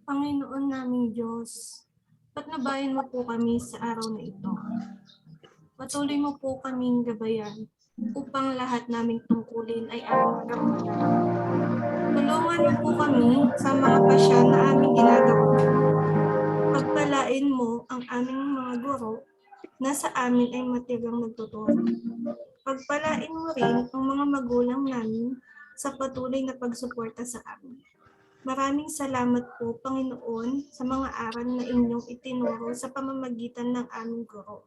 Panginoon naming Diyos, patnubayan mo po kami sa araw na ito. Patuloy mo po kaming gabayan upang lahat naming tungkulin ay aming magampanan. Tulungan mo po kami sa mga pasya na aming ginagawa. Pagpalain mo ang aming mga guro na sa amin ay matigang nagtuturo. Pagpalain mo rin ang mga magulang namin sa patuloy na pagsuporta sa amin. Maraming salamat po, Panginoon, sa mga aral na inyong itinuro sa pamamagitan ng aming guro.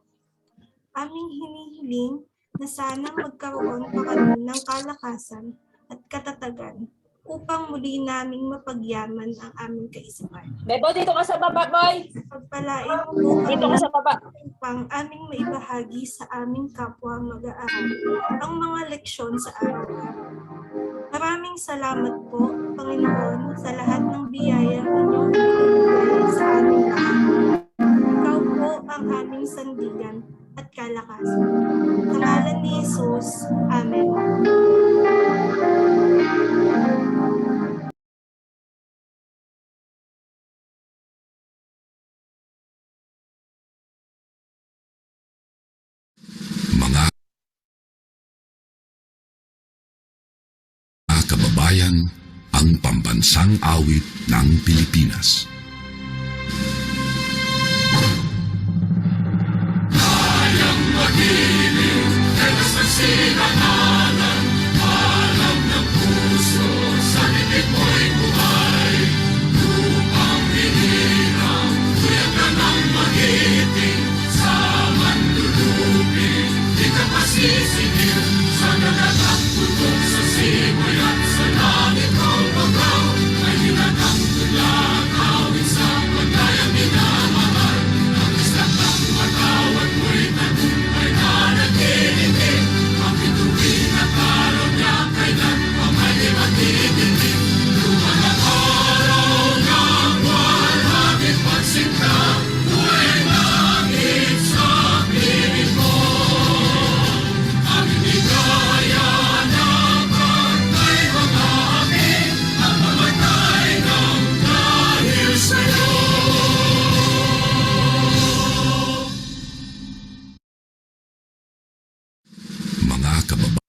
Aming hinihiling na sana magkaroon pa kami ng kalakasan at katatagan upang muli naming mapagyaman ang aming kaisipan. Bebo, dito ka sa baba, boy! Pagpalain mo po kami Dito ka sa baba. upang aming maibahagi sa aming kapwa mag-aaral ang mga leksyon sa araw-araw. Maraming salamat po, Panginoon, sa lahat ng biyaya inyong ibinibigay sa amin lahat. Ikaw po ang aming sandigan at kalakasan. Sa ngalan ni Jesus, Amen. Mga kababayan, ang pambansang awit ng Pilipinas. Kayang magiliw, telas ng sinakalan, alam ng puso, sa libid mo'y buhay. Lupang hinirang, tuyag ka ng magiting, sa manlulupin, di ka pasisigil, sa nalagang putok sa simoy at sa langit ng bagaw, ay nilatang tulang awit sa paglayang minamahal. Ang islang ng matawad mo'y tagumpay na nagtinitin, ang bituin at araw niya kailan pa may matitindig. Luman ang araw ng walhagin pagsinta, buhay langit sa piling mo. Ang higaya ng pagkay mga amin, ang mamatay ng dahil sa'yo. Mga kababayan,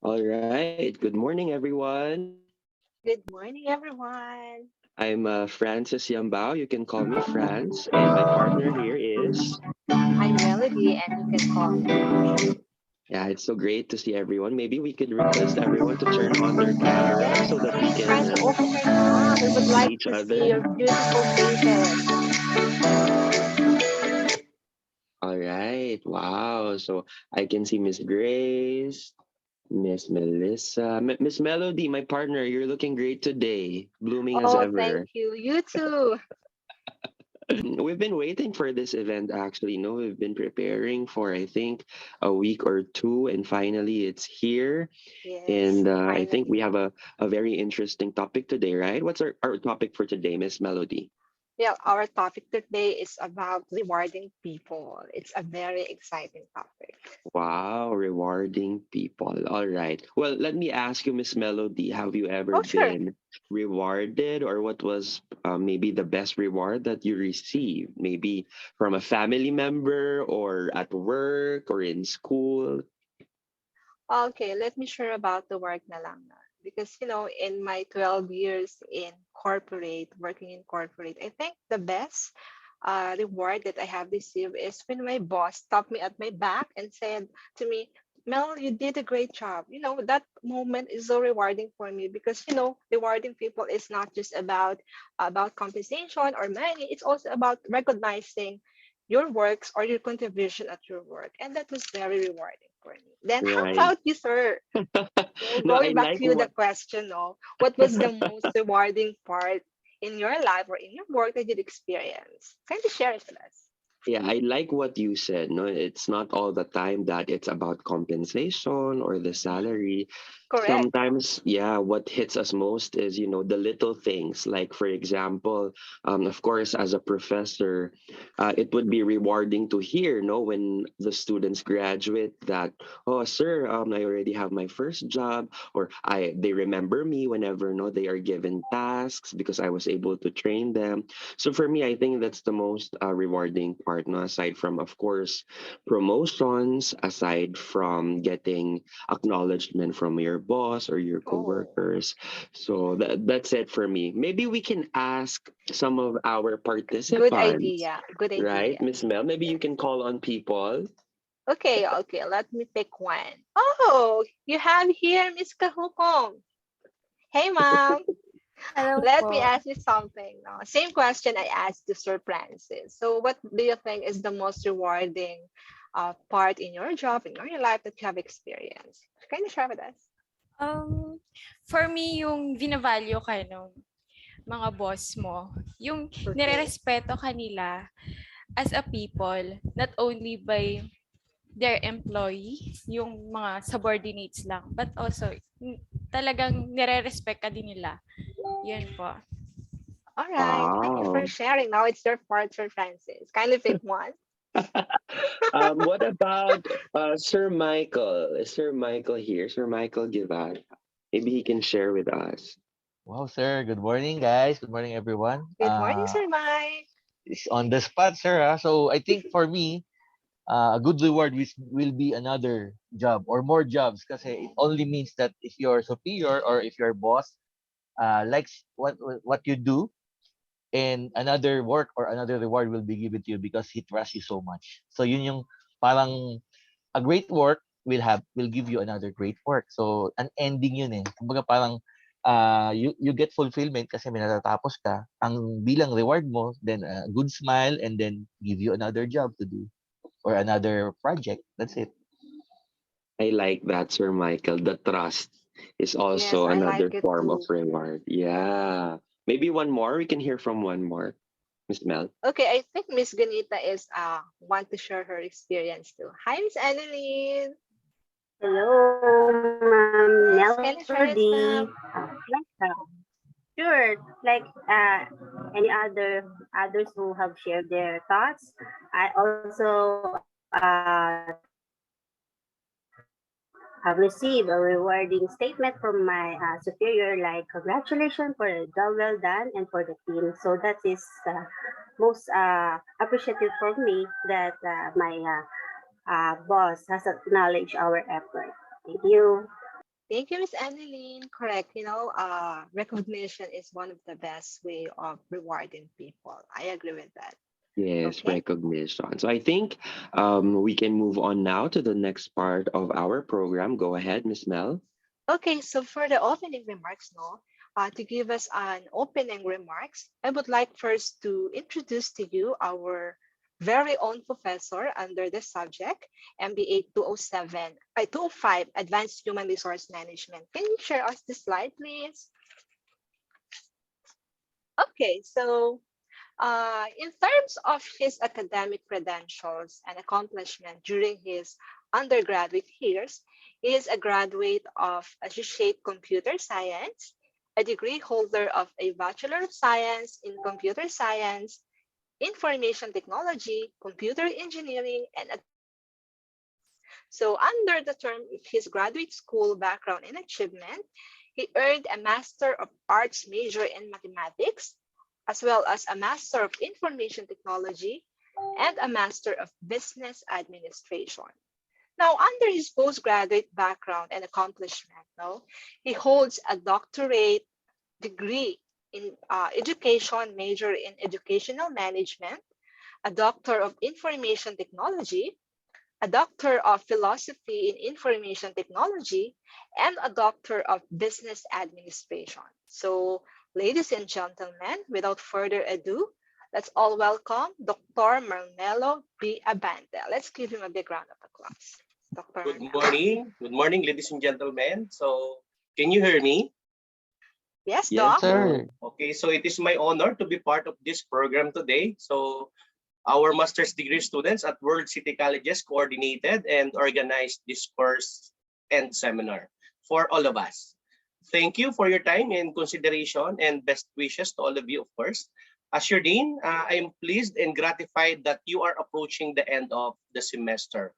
All right. Good morning, everyone. Good morning, everyone. I'm Francis Yambao. You can call me Franz. And my partner here is... I'm Melody, and you can call me. Yeah, it's so great to see everyone. Maybe we could request everyone to turn on their camera so that we Please try to can open your mouth. We would see like each to other. see your beautiful faces. All right. Wow. So I can see Miss Grace. Miss Melissa, Miss Melody, my partner, you're looking great today, blooming as Oh, thank ever. you. You too. We've been waiting for this event actually. No, we've been preparing for I think a week or two, and finally it's here. Yes, And I think we finally. have a very interesting topic today, right? What's our topic for today, Miss Melody? Yeah, our topic today is about rewarding people. It's a very exciting topic. Wow, rewarding people. All right. Well, let me ask you, Miss Melody, have you ever Oh, sure. been rewarded, or what was maybe the best reward that you received? Maybe from a family member, or at work, or in school? Okay, let me share about the work na lang. Because, in my 12 years in corporate, working in corporate, I think the best reward that I have received is when my boss tapped me at my back and said to me, Mel, you did a great job. That moment is so rewarding for me because, rewarding people is not just about compensation or money. It's also about recognizing your works or your contribution at your work. And that was very rewarding for me. Then how Right. about you, sir? No, I Going back like to you, the what. question, no, what was the most rewarding part in your life or in your work that you'd experience? Can you share it with us? Yeah, I like what you said. No, it's not all the time that it's about compensation or the Mhm. salary. Correct. Sometimes, yeah, what hits us most is, the little things. Like, for example, of course, as a professor, it would be rewarding to hear, no, when the students graduate that, oh, sir, I already have my first job, or they remember me whenever, no, they are given tasks because I was able to train them. So for me, I think that's the most rewarding part, no? Aside from, of course, promotions, aside from getting acknowledgement from your boss or your Oh, coworkers. So that's it for me. Maybe we can ask some of our good participants, idea. Good right, idea. Miss Mel? Maybe you Yes. can call on people. Okay, okay. Let me pick one. Oh, you have here Miss Kahukong. Hey, ma'am. Hello Let me po. ask you something. No? Same question I asked to Sir Francis. So, what do you think is the most rewarding part in your job, in your life that you have experienced? Can you share with us? Um, for me, yung binavalue ka nung mga boss mo, yung Okay. nirerespeto ka nila as a people, not only by their employee, yung mga subordinates lang, but also talagang nire-respect ka din nila. Yun po. All right. Thank you for Wow. sharing. Now it's your part, Sir Francis. Kindly pick one. What about Sir Michael? Is Sir Michael here? Sir Michael Givad. Maybe he can share with us. Wow, sir. Good morning, guys. Good morning, everyone. Good morning, Sir Mike. It's on the spot, sir. So I think for me, a good reward will be another job or more jobs because it only means that if your superior or if your boss likes what you do, and another work or another reward will be given to you because he trusts you so much. So yun yung parang a great work will give you another great work. So an ending yun eh. Kumbaga parang you get fulfillment kasi may natatapos ka. Ang bilang reward mo, then a good smile and then give you another job to do or another project. That's it. I like that, Sir Michael. The trust is Yes, also I another like it form of too. reward. Yeah. Maybe one more. We can hear from one more. Miss Mel. Okay, I think Miss Ganita is want to share her experience too. Hi, Miss Annalyn. Hello, Ma'am Yes, can you share it, Melody. ma'am? Sure, like any others who have shared their thoughts, I also have received a rewarding statement from my superior, like congratulations for the job well done and for the team. So that is most appreciative for me that my boss has acknowledged our effort. Thank you. Thank you, Miss Annalyn. Correct. Recognition is one of the best way of rewarding people. I agree with that. Yes, Okay. recognition. So I think we can move on now to the next part of our program. Go ahead, Miss Mel. Okay, so for the opening remarks, no, to give us an opening remarks, I would like first to introduce to you our very own professor under this subject, MBA 205, Advanced Human Resource Management. Can you share us the slide, please? Okay, so in terms of his academic credentials and accomplishment during his undergraduate years, he is a graduate of Associate Computer Science, a degree holder of a Bachelor of Science in Computer Science, Information Technology, Computer Engineering, and so under the term of his graduate school background and achievement, he earned a Master of Arts major in mathematics, as well as a Master of Information Technology and a Master of Business Administration. Now, under his postgraduate background and accomplishment, no, he holds a doctorate degree in education, major in educational management, a Doctor of Information Technology, a Doctor of Philosophy in Information Technology, and a Doctor of Business Administration. So, ladies and gentlemen, without further ado, let's all welcome Dr. Marmelo B. Abante. Let's give him a big round of applause. Dr. Good Marmelo. morning. Good morning, ladies and gentlemen. So, can you hear me? Yes, Yes, Doc. Sir. Okay, so it is my honor to be part of this program today. So, our master's degree students at World City Colleges coordinated and organized this course and seminar for all of us. Thank you for your time and consideration, and best wishes to all of you, of course. As your dean, I am pleased and gratified that you are approaching the end of the semester.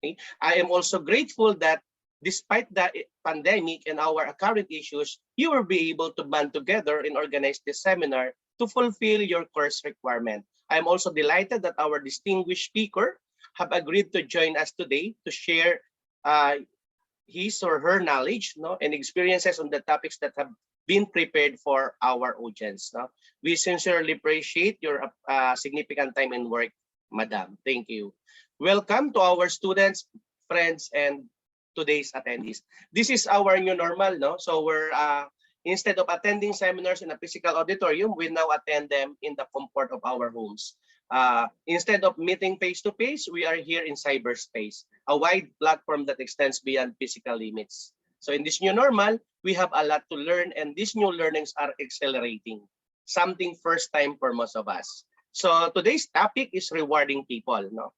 Okay? I am also grateful that despite the pandemic and our current issues, you will be able to band together and organize this seminar to fulfill your course requirement. I am also delighted that our distinguished speaker have agreed to join us today to share his or her knowledge, no, and experiences on the topics that have been prepared for our audience. No? We sincerely appreciate your significant time and work, Madam. Thank you. Welcome to our students, friends, and today's attendees. This is our new normal, no? So we're instead of attending seminars in a physical auditorium, we now attend them in the comfort of our homes. Instead of meeting face-to-face, we are here in cyberspace, a wide platform that extends beyond physical limits. So in this new normal, we have a lot to learn, and these new learnings are accelerating, something first time for most of us. So today's topic is rewarding people, no?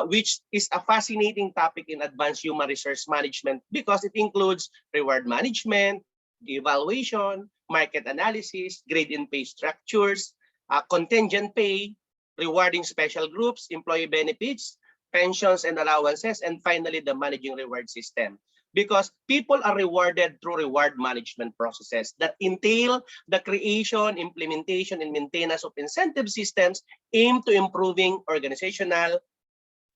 Which is a fascinating topic in advanced human resource management because it includes reward management, evaluation, market analysis, grade and pay structures, contingent pay, rewarding special groups, employee benefits, pensions and allowances, and finally the managing reward system. Because people are rewarded through reward management processes that entail the creation, implementation, and maintenance of incentive systems aimed to improving organizational,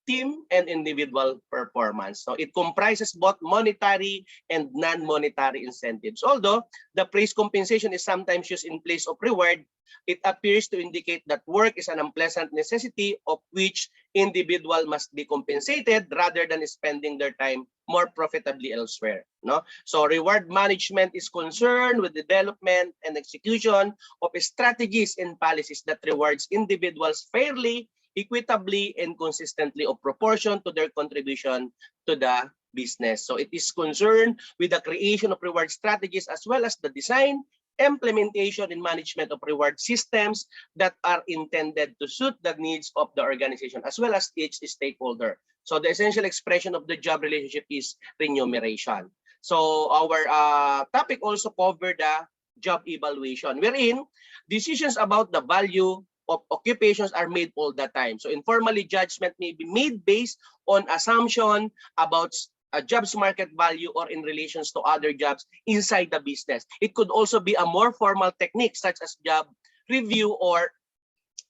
team, and individual performance. So it comprises both monetary and non-monetary incentives. Although the praise compensation is sometimes used in place of reward, it appears to indicate that work is an unpleasant necessity of which individual must be compensated rather than spending their time more profitably elsewhere. No? So reward management is concerned with development and execution of strategies and policies that rewards individuals fairly, equitably, and consistently of proportion to their contribution to the business. So it is concerned with the creation of reward strategies as well as the design, implementation, and management of reward systems that are intended to suit the needs of the organization as well as each stakeholder. So the essential expression of the job relationship is remuneration. So our topic also covered the job evaluation, wherein decisions about the value of occupations are made all the time. So informally, judgment may be made based on assumption about a job's market value or in relations to other jobs inside the business. It could also be a more formal technique such as job review or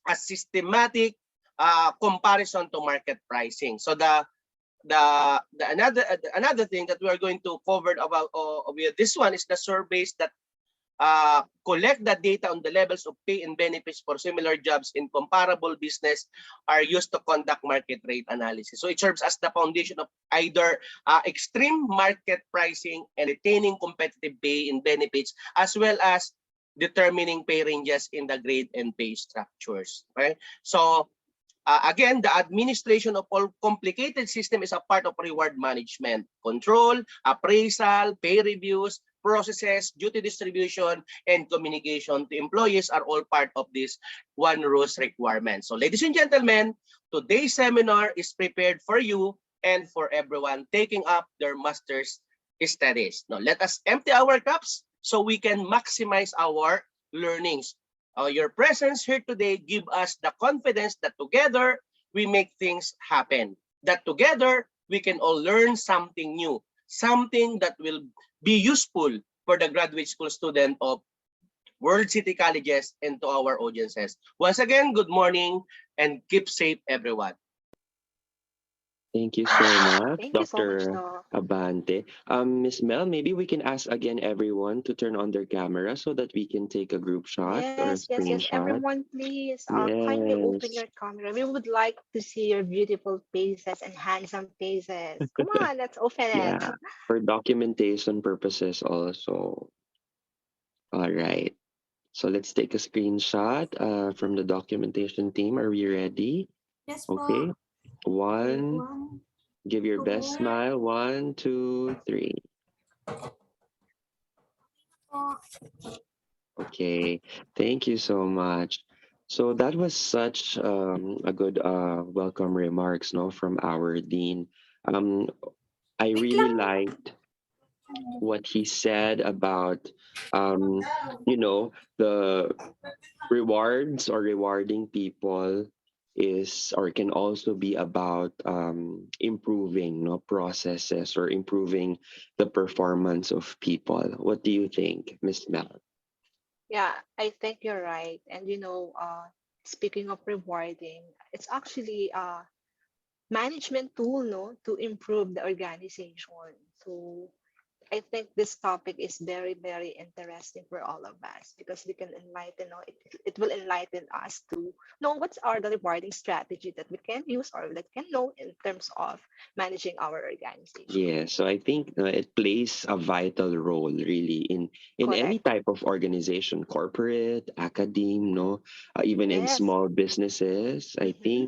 a systematic comparison to market pricing. So another thing that we are going to cover about with this one is the surveys that collect the data on the levels of pay and benefits for similar jobs in comparable business are used to conduct market rate analysis. So it serves as the foundation of either extreme market pricing and retaining competitive pay and benefits, as well as determining pay ranges in the grade and pay structures. Okay? So again, the administration of all complicated system is a part of reward management. Control, appraisal, pay reviews, processes, duty distribution, and communication to employees are all part of this one rules requirement. So ladies and gentlemen, today's seminar is prepared for you and for everyone taking up their master's studies. Now let us empty our cups so we can maximize our learnings. Your presence here today give us the confidence that together we make things happen. That together we can all learn something new, something that will be useful for the graduate school student of World City Colleges and to our audiences. Once again, good morning and keep safe, everyone. Thank you so much, Thank you so much, Dr. Doc. Abante. Miss Mel, maybe we can ask again everyone to turn on their camera so that we can take a group shot or a Yes. screenshot. Everyone, please kindly open Yes. your camera. We would like to see your beautiful faces and handsome faces. Come on, let's open it. Yeah, for documentation purposes also. All right. So let's take a screenshot from the documentation team. Are we ready? Yes Okay. po. One, One, give your best two, smile. 1, 2, 3. po. Okay. Thank you so much. So that was such a good welcome remarks, no, from our dean. Um, I Wait really lang. liked what he said about you know, the rewards or rewarding people is or can also be about improving no processes or improving the performance of people. What do you think, Miss Mel? Yeah, I think you're right. And speaking of rewarding, it's actually a management tool, no, to improve the organization. So I think this topic is very, very interesting for all of us because we can enlighten, it will enlighten us to know what's are the rewarding strategy that we can use or that can know in terms of managing our organization. Yeah, so I think it plays a vital role really in any Correct. type of organization, corporate, academe, no, even in Yes. small businesses. I Mhm. think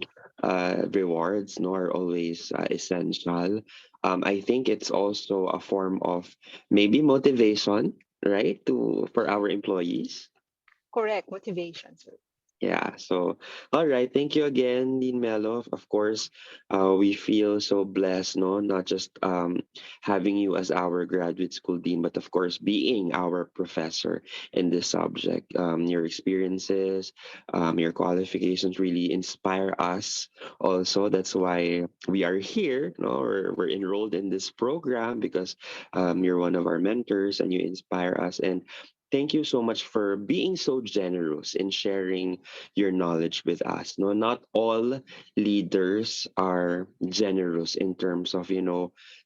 rewards no are always essential. I think it's also a form of maybe motivation, right, to for our employees. Correct. Motivation, sir. Yeah, so all right, thank you again, Dean Mello. Of course, we feel so blessed, no, not just having you as our graduate school dean, but of course being our professor in this subject. Your experiences, your qualifications really inspire us. Also, that's why we are here. No, we're enrolled in this program because you're one of our mentors and you inspire us. And thank you so much for being so generous in sharing your knowledge with us. No, not all leaders are generous in terms of,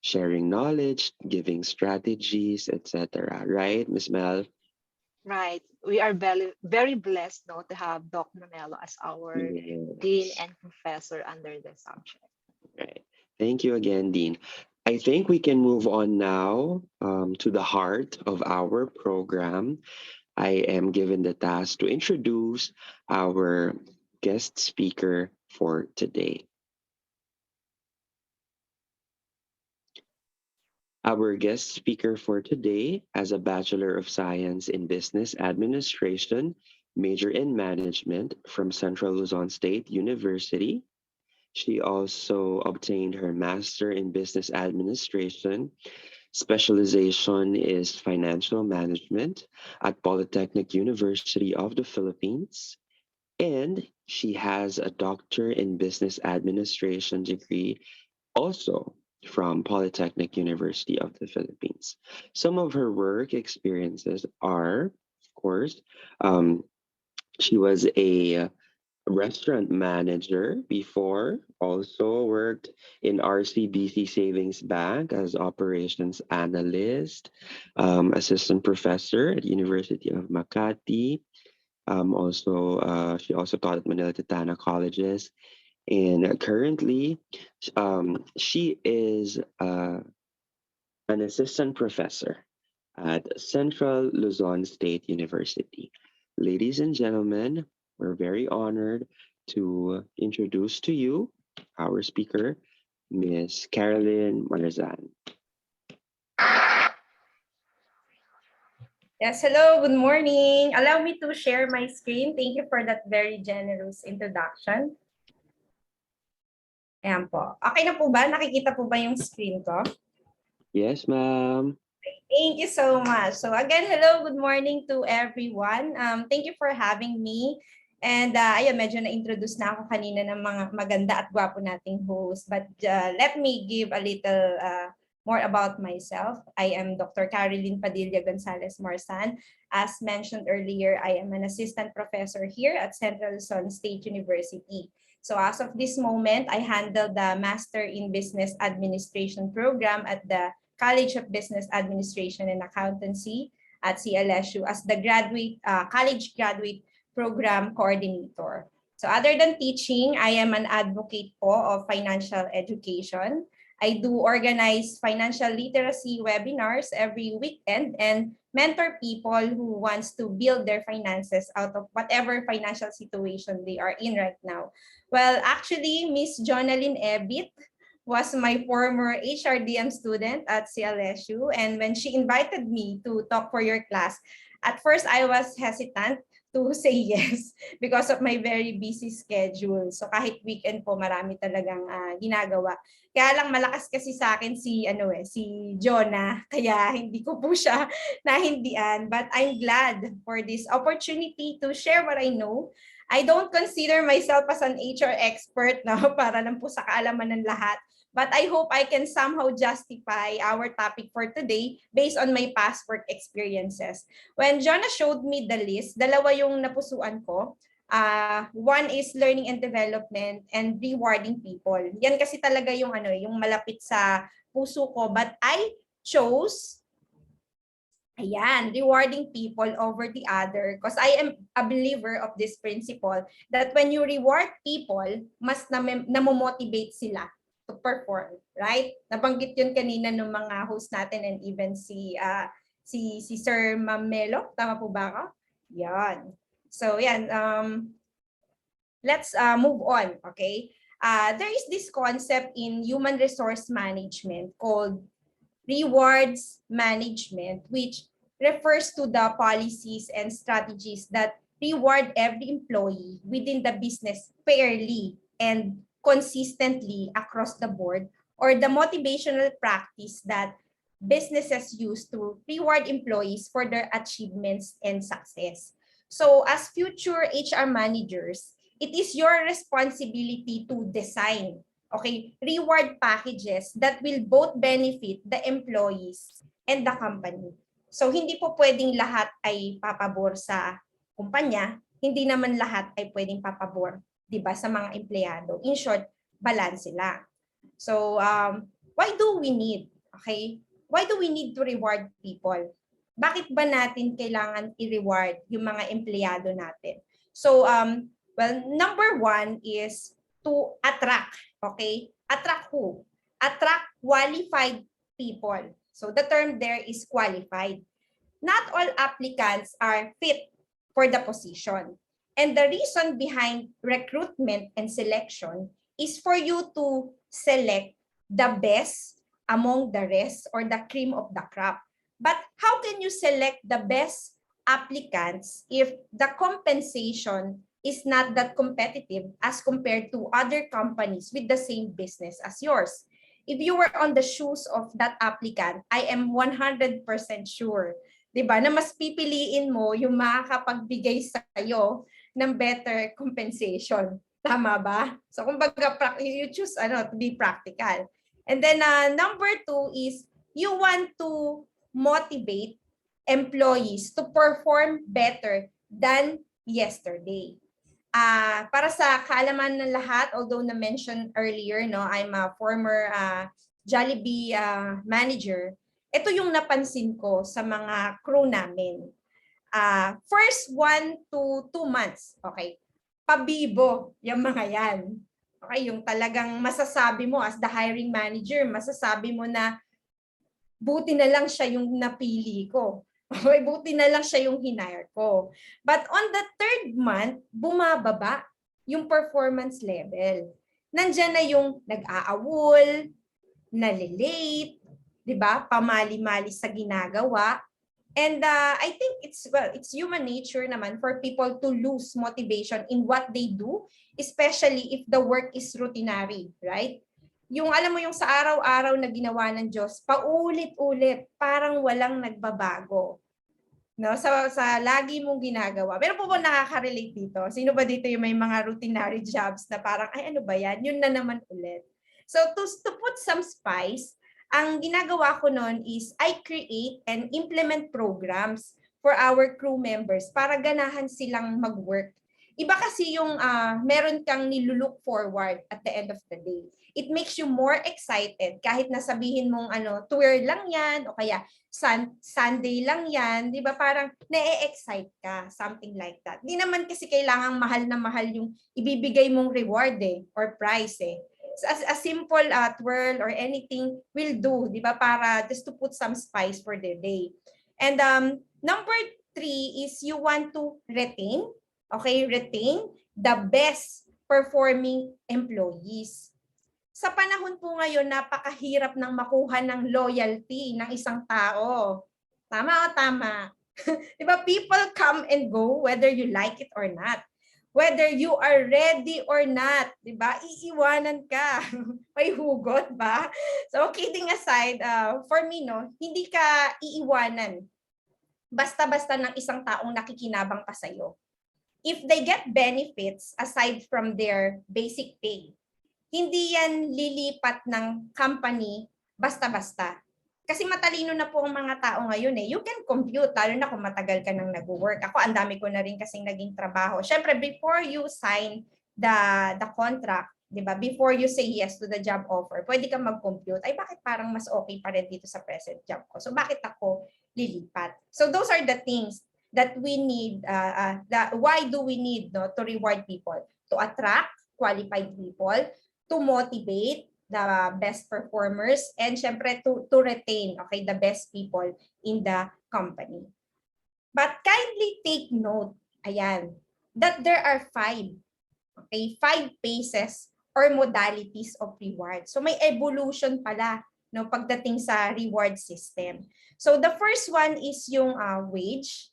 sharing knowledge, giving strategies, etc. Right, Miss Mel? Right. We are very, very blessed now to have Doc Manelo as our dean Yes. and professor under the subject. Right. Thank you again, Dean. I think we can move on now to the heart of our program. I am given the task to introduce our guest speaker for today. Our guest speaker for today has a Bachelor of Science in Business Administration, major in management from Central Luzon State University. She also obtained her Master in Business Administration. Specialization is Financial Management at Polytechnic University of the Philippines. And she has a Doctor in Business Administration degree also from Polytechnic University of the Philippines. Some of her work experiences are, of course, um, she was a restaurant manager before, also worked in RCBC Savings Bank as operations analyst, assistant professor at University of Makati. She also taught at Manila Titana Colleges, and currently, she is an assistant professor at Central Luzon State University. Ladies and gentlemen, we're very honored to introduce to you our speaker, Miss Carolyn Marzan. Yes, hello, good morning. Allow me to share my screen. Thank you for that very generous introduction. Ayan po. Okay na po ba? Nakikita po ba yung screen ko? Yes, ma'am. Thank you so much. So again, hello, good morning to everyone. Thank you for having me. And ayun, medyo na-introduce na ako kanina ng mga maganda at gwapo nating host. But let me give a little more about myself. I am Dr. Caroline Padilla Gonzalez Marsan. As mentioned earlier, I am an assistant professor here at Central Luzon State University. So as of this moment, I handle the Master in Business Administration program at the College of Business Administration and Accountancy at CLSU as the college graduate program coordinator. So other than teaching, I am an advocate po of financial education. I do organize financial literacy webinars every weekend and mentor people who wants to build their finances out of whatever financial situation they are in right now. Well, actually, Miss Jonalyn Ebit was my former HRDM student at CLSU, and when she invited me to talk for your class, at first I was hesitant to say yes because of my very busy schedule. So kahit weekend po, marami talagang ginagawa. Kaya lang malakas kasi sa akin si Jonah, kaya hindi ko po siya nahindian. But I'm glad for this opportunity to share what I know. I don't consider myself as an HR expert, no, para lang po sa kaalaman ng lahat. But I hope I can somehow justify our topic for today based on my past work experiences. When Jonah showed me the list, dalawa yung napusuan ko. One is learning and development and rewarding people. Yan kasi talaga yung yung malapit sa puso ko. But I chose rewarding people over the other because I am a believer of this principle that when you reward people, mas namomotivate sila to perform, right? Nabanggit yun kanina ng mga host natin and even si Sir Mamelo, tama po ba ako? Yan. So yan, let's move on, okay? There is this concept in human resource management called rewards management, which refers to the policies and strategies that reward every employee within the business fairly and consistently across the board, or the motivational practice that businesses use to reward employees for their achievements and success. So as future HR managers, it is your responsibility to design reward packages that will both benefit the employees and the company. So hindi po pwedeng lahat ay papabor sa kumpanya, hindi naman lahat ay pwedeng papabor, 'di ba, sa mga empleyado. In short, balance sila. So why do we need to reward people? Bakit ba natin kailangan i-reward yung mga empleyado natin? So number one is to attract, Attract who? Attract qualified people. So the term there is qualified. Not all applicants are fit for the position. And the reason behind recruitment and selection is for you to select the best among the rest or the cream of the crop. But how can you select the best applicants if the compensation is not that competitive as compared to other companies with the same business as yours? If you were on the shoes of that applicant, I am 100% sure, 'di ba, na mas pipiliin mo yung makakapagbigay sa iyo ng better compensation. Tama ba? So kumbaga you choose to be practical. And then number two is you want to motivate employees to perform better than yesterday. Para sa kaalaman ng lahat, although na-mention earlier, I'm a former Jollibee manager. Ito yung napansin ko sa mga crew namin. First 1 to 2 months, pabibo yung mga yan. Yung talagang masasabi mo as the hiring manager, masasabi mo na buti na lang siya yung napili ko. Okay, buti na lang siya yung hinire ko. But on the third month, bumababa yung performance level. Nandyan na yung nag-aawol, nalilate, 'di ba? Pamali-mali sa ginagawa. And I think it's human nature naman for people to lose motivation in what they do, especially if the work is routinary, right? Yung alam mo yung sa araw-araw na ginawa ng Diyos, paulit-ulit, parang walang nagbabago. No, sa lagi mong ginagawa. Pero po ba nakaka-relate dito? Sino ba dito yung may mga routinary jobs na parang, ay ano ba yan? Yun na naman ulit. So to put some spice, ang ginagawa ko noon is I create and implement programs for our crew members para ganahan silang mag-work. Iba kasi yung meron kang nilulook forward at the end of the day. It makes you more excited kahit nasabihin mong tour lang yan o kaya Sunday lang yan, di ba? Parang na-excite ka, something like that. Di naman kasi kailangang mahal na mahal yung ibibigay mong reward or prize A simple twirl or anything will do, di ba? Para just to put some spice for the day. And number 3 is you want to retain the best performing employees. Sa panahon po ngayon, napakahirap ng makuha ng loyalty ng isang tao. Tama o tama? Diba? People come and go whether you like it or not. Whether you are ready or not, diba? Iiwanan ka. May hugot ba? So kidding aside, for me, hindi ka iiwanan basta-basta ng isang taong nakikinabang pa sa'yo. If they get benefits aside from their basic pay, hindi yan lilipat ng company basta-basta. Kasi matalino na po ang mga tao ngayon You can compute, lalo na kung matagal ka nang nag-work. Ako, ang dami ko na rin kasing naging trabaho. Siyempre, before you sign the contract, di ba? Before you say yes to the job offer, pwede kang mag-compute. Ay, bakit parang mas okay pa rin dito sa present job ko? So, bakit ako lilipat? So, those are the things that we need. Why do we need to reward people? To attract qualified people, to motivate the best performers, and syempre to retain the best people in the company. But kindly take note, that there are 5 phases or modalities of reward. So may evolution pala pagdating sa reward system. So the first one is yung wage.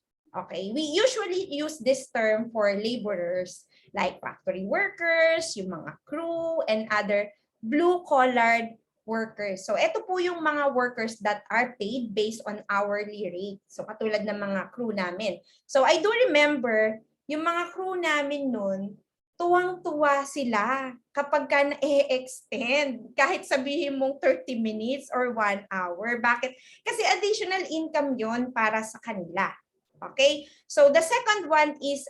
We usually use this term for laborers like factory workers, yung mga crew, and other blue-collared workers. So ito po yung mga workers that are paid based on hourly rate. So katulad ng mga crew namin. So I do remember yung mga crew namin noon, tuwang-tuwa sila kapag ka na-extend. Kahit sabihin mong 30 minutes or 1 hour. Bakit? Kasi additional income yon para sa kanila. Okay? So the second one is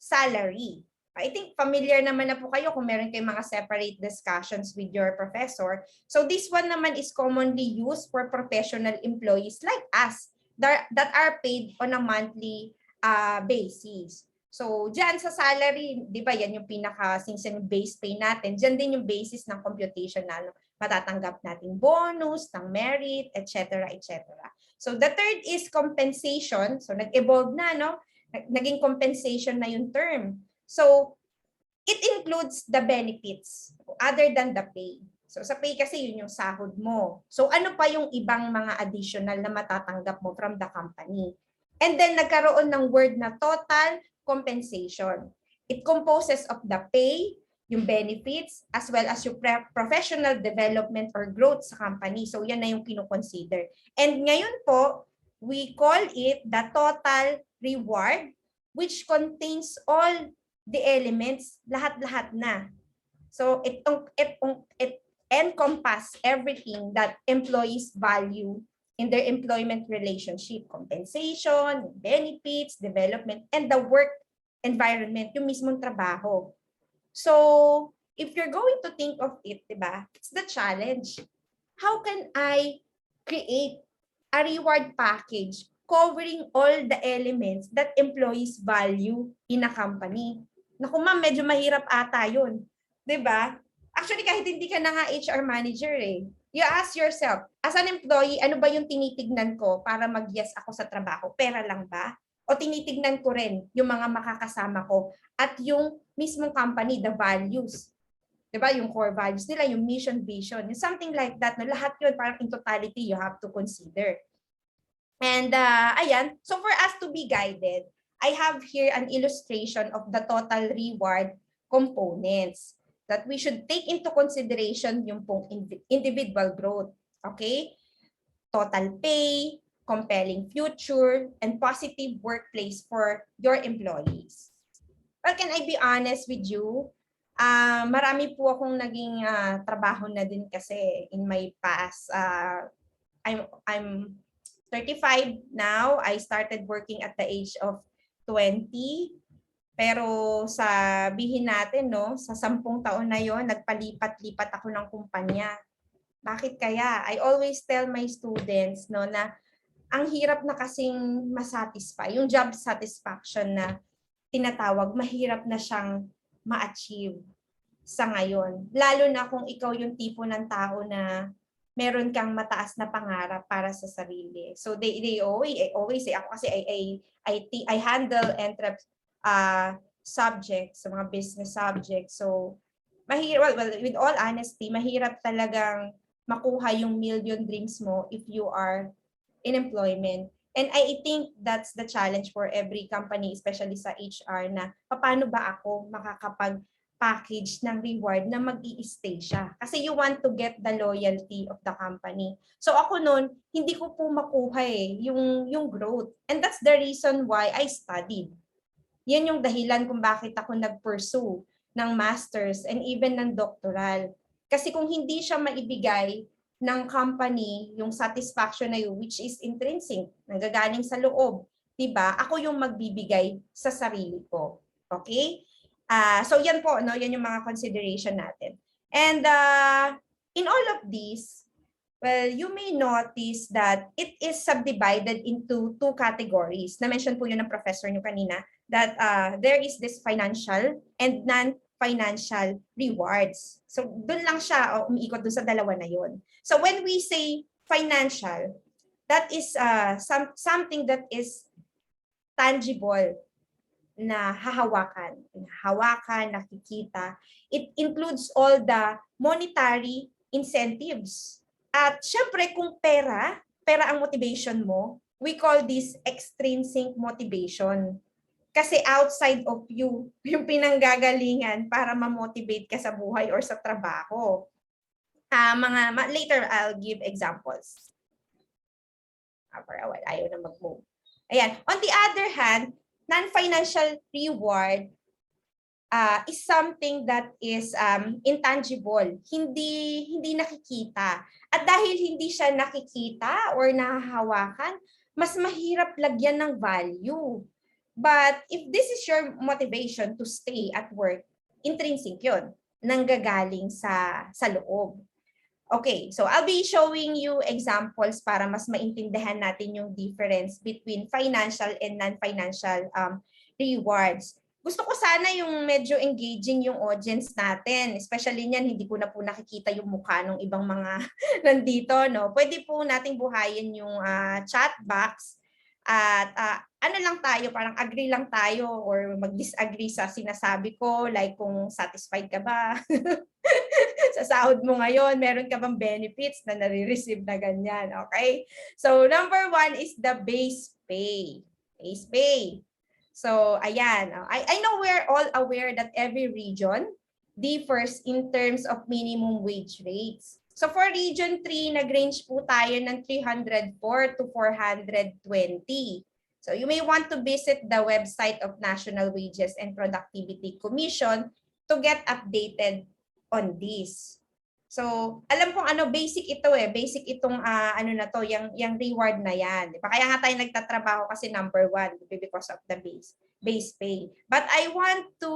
salary. I think familiar naman na po kayo kung meron kayong mga separate discussions with your professor. So this one naman is commonly used for professional employees like us that are paid on a monthly basis. So dyan sa salary, di ba yan yung since yung base pay natin, dyan din yung basis ng computation na matatanggap nating bonus, ng merit, etc. etc. So the third is compensation. So nag-evolve na, naging compensation na yung term. So, it includes the benefits other than the pay. So, sa pay kasi yun yung sahod mo. So, ano pa yung ibang mga additional na matatanggap mo from the company? And then, nagkaroon ng word na total compensation. It composes of the pay, yung benefits, as well as yung professional development or growth sa company. So, yan na yung kinukonsider. And ngayon po, we call it the total reward, which contains all the elements, lahat-lahat na. So it encompasses everything that employees value in their employment relationship, compensation, benefits, development, and the work environment, yung mismong trabaho. So if you're going to think of it, diba, it's the challenge. How can I create a reward package covering all the elements that employees value in a company? Naku ma'am, medyo mahirap ata yun. Diba? Actually, kahit hindi ka na nga HR manager You ask yourself, as an employee, ano ba yung tinitignan ko para mag-yes ako sa trabaho? Pera lang ba? O tinitignan ko rin yung mga makakasama ko at yung mismong company, the values. Diba? Yung core values nila, yung mission, vision, yung something like that. No? Lahat yun, parang in totality, you have to consider. And ayan, so for us to be guided, I have here an illustration of the total reward components that we should take into consideration yung pong individual growth. Okay? Total pay, compelling future, and positive workplace for your employees. Well, can I be honest with you? Marami po akong naging trabaho na din kasi in my past. I'm 35 now. I started working at the age of 20. Pero sabihin natin, no, sa 10 taon na yon, nagpalipat-lipat ako ng kumpanya. Bakit kaya? I always tell my students, no, na ang hirap na kasing masatisfy. Yung job satisfaction na tinatawag, mahirap na siyang ma-achieve sa ngayon. Lalo na kung ikaw yung tipo ng tao na meron kang mataas na pangarap para sa sarili. So they always say, ako kasi I handle subjects, mga business subjects. So mahirap, well, with all honesty, mahirap talagang makuha yung million dreams mo if you are in employment. And I think that's the challenge for every company, especially sa HR, na paano ba ako makakapag-package ng reward na mag-i-stay siya. Kasi you want to get the loyalty of the company. So ako noon, hindi ko po makuha yung growth. And that's the reason why I studied. Yan yung dahilan kung bakit ako nag-pursue ng master's and even ng doctoral. Kasi kung hindi siya maibigay ng company, yung satisfaction na yun, which is intrinsic, nanggagaling sa loob, diba? Ako yung magbibigay sa sarili ko. Okay? So yan po, no? Yan yung mga consideration natin. And in all of these, well, you may notice that it is subdivided into 2 categories. Na-mention po yun ng professor nyo kanina, that there is this financial and non-financial rewards. So doon lang siya, umiikot doon sa dalawa na yun. So when we say financial, that is something that is tangible, na hahawakan, nakikita. It includes all the monetary incentives. At syempre kung pera ang motivation mo, we call this extrinsic motivation. Kasi outside of you, yung pinanggagalingan para ma-motivate ka sa buhay or sa trabaho. Later, I'll give examples. For a while, ayaw na mag-move. Ayan. On the other hand, non-financial reward is something that is intangible, hindi nakikita. At dahil hindi siya nakikita or nahahawakan, mas mahirap lagyan ng value. But if this is your motivation to stay at work, intrinsic yun, nanggagaling sa loob. Okay, so I'll be showing you examples para mas maintindihan natin yung difference between financial and non-financial rewards. Gusto ko sana yung medyo engaging yung audience natin, especially niyan, hindi ko na po nakikita yung mukha ng ibang mga nandito, no? Pwede po nating buhayin yung chat box at ano lang tayo, parang agree lang tayo or mag-disagree sa sinasabi ko, like kung satisfied ka ba sa sahod mo ngayon, meron ka bang benefits na nare-receive na ganyan, okay? So number 1 is the base pay. Base pay. So, ayan. I know we're all aware that every region differs in terms of minimum wage rates. So, for Region 3, nag-range po tayo ng 304 to 420. So, you may want to visit the website of National Wages and Productivity Commission to get updated on this. So, alam kong basic ito basic itong yung reward na yan. Diba? Kaya nga tayo nagtatrabaho kasi number 1 because of the base pay. But I want to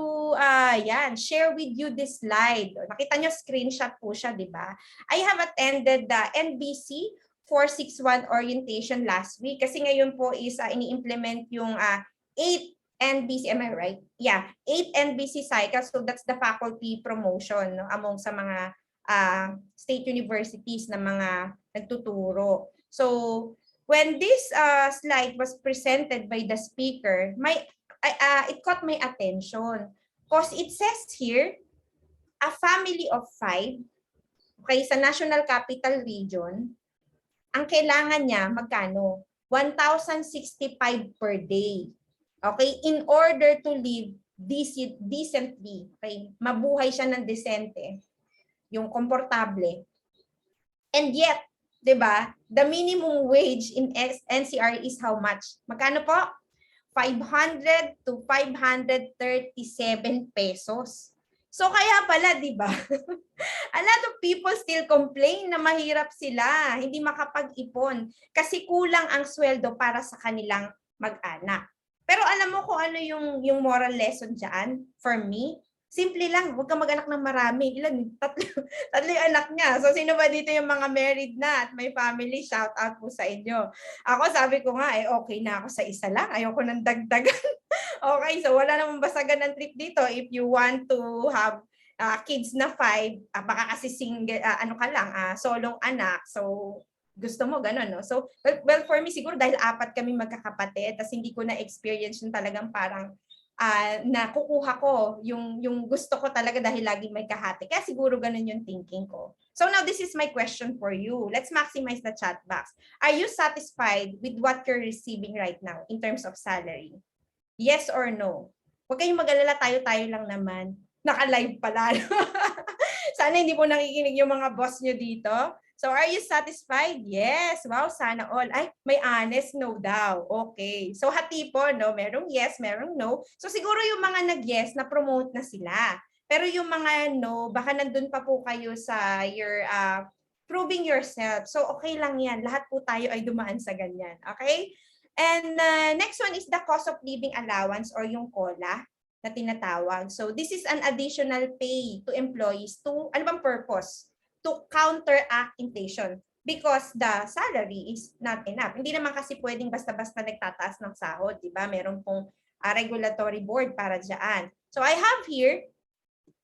share with you this slide. Nakita nyo screenshot po siya, di ba? I have attended the NBC 461 orientation last week kasi ngayon po is ini-implement yung 8 NBC, am I right? Yeah, 8 NBC cycles. So that's the faculty promotion, no, among sa mga state universities na mga nagtuturo. So, when this slide was presented by the speaker, it caught my attention because it says here, a family of 5, okay, sa National Capital Region, ang kailangan niya, magkano? 1,065 per day. Okay? In order to live decently. Okay? Mabuhay siya ng decente. Yung komportable. And yet, 'di ba? The minimum wage in NCR is how much? Magkano po? 500 to 537 pesos. So kaya pala, 'di ba? A lot of people still complain na mahirap sila, hindi makapag-ipon kasi kulang ang sweldo para sa kanilang mag-anak. Pero alam mo kung ano yung moral lesson diyan for me? Simple lang, huwag kang mag-anak ng marami. Ilan? Tatlo yung anak niya. So, sino ba dito yung mga married na at may family? Shout out po sa inyo. Ako, sabi ko nga, okay na ako sa isa lang. Ayoko nang dagdagan. Okay, so wala namang basagan ng trip dito. If you want to have kids na 5, baka kasi single, solong anak. So, gusto mo, gano'n, no? So, well, for me, siguro dahil 4 kami magkakapatid, tapos hindi ko na-experience yung talagang parang nakukuha ko yung gusto ko talaga dahil lagi may kahati. Kaya siguro ganun yung thinking ko. So now this is my question for you. Let's maximize the chat box. Are you satisfied with what you're receiving right now in terms of salary? Yes or no? Huwag kayong mag-alala, tayo-tayo lang naman. Naka-live pala. Sana hindi po nakikinig yung mga boss nyo dito. So, are you satisfied? Yes. Wow, sana all. Ay, may honest no daw. Okay. So, hati po, no? Merong yes, merong no. So, siguro yung mga nag-yes, na-promote na sila. Pero yung mga no, baka nandun pa po kayo sa your proving yourself. So, okay lang yan. Lahat po tayo ay dumaan sa ganyan. Okay? And next one is the cost of living allowance or yung COLA na tinatawag. So, this is an additional pay to employees to, ano bang purpose? To counteract inflation because the salary is not enough. Hindi naman kasi pwedeng basta-basta nagtataas ng sahod, di ba? Meron pong regulatory board para dyan. So I have here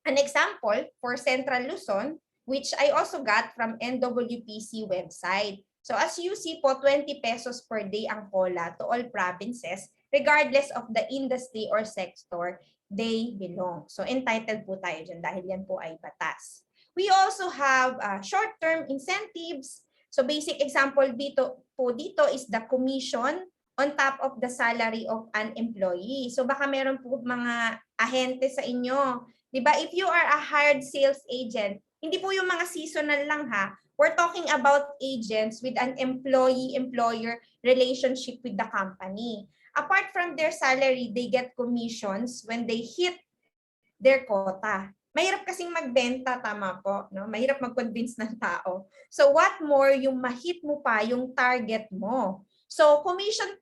an example for Central Luzon, which I also got from NWPC website. So as you see po, 20 pesos per day ang COLA to all provinces, regardless of the industry or sector they belong. So entitled po tayo dyan dahil yan po ay batas. We also have short-term incentives. So basic example dito is the commission on top of the salary of an employee. So baka meron po mga ahente sa inyo. 'Di ba? If you are a hired sales agent, hindi po yung mga seasonal lang ha. We're talking about agents with an employee-employer relationship with the company. Apart from their salary, they get commissions when they hit their quota. Mahirap kasing magbenta, tama po, no? Mahirap mag-convince ng tao. So what more yung ma-hit mo pa yung target mo. So commission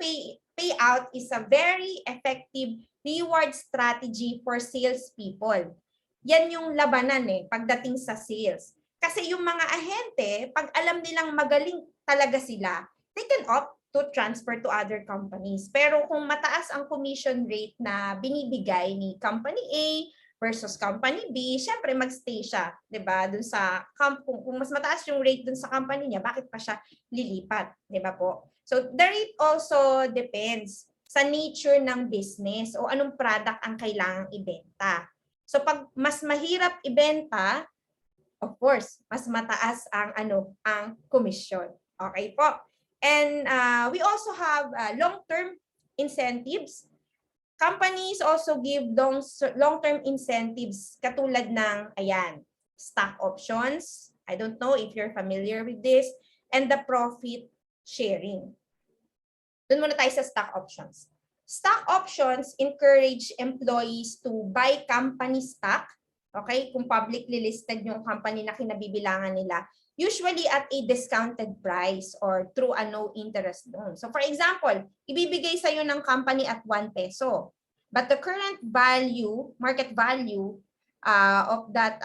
payout is a very effective reward strategy for salespeople. Yan yung labanan pagdating sa sales. Kasi yung mga ahente, pag alam nilang magaling talaga sila, they can opt to transfer to other companies. Pero kung mataas ang commission rate na binibigay ni Company A, versus Company B, syempre magstay siya, 'di ba? Doon sa kung mas mataas yung rate doon sa company niya, bakit pa siya lilipat, 'di ba po? So the rate also depends sa nature ng business o anong product ang kailangang ibenta. So pag mas mahirap ibenta, of course, mas mataas ang ang commission. Okay po. And we also have long-term incentives. Companies also give long-term incentives katulad ng, stock options. I don't know if you're familiar with this. And the profit sharing. Doon muna tayo sa stock options. Stock options encourage employees to buy company stock. Okay? Kung publicly listed yung company na kinabibilangan nila. Usually at a discounted price or through a no interest loan. So for example, ibibigay sa'yo ng company at 1 peso. But the current value, market value of that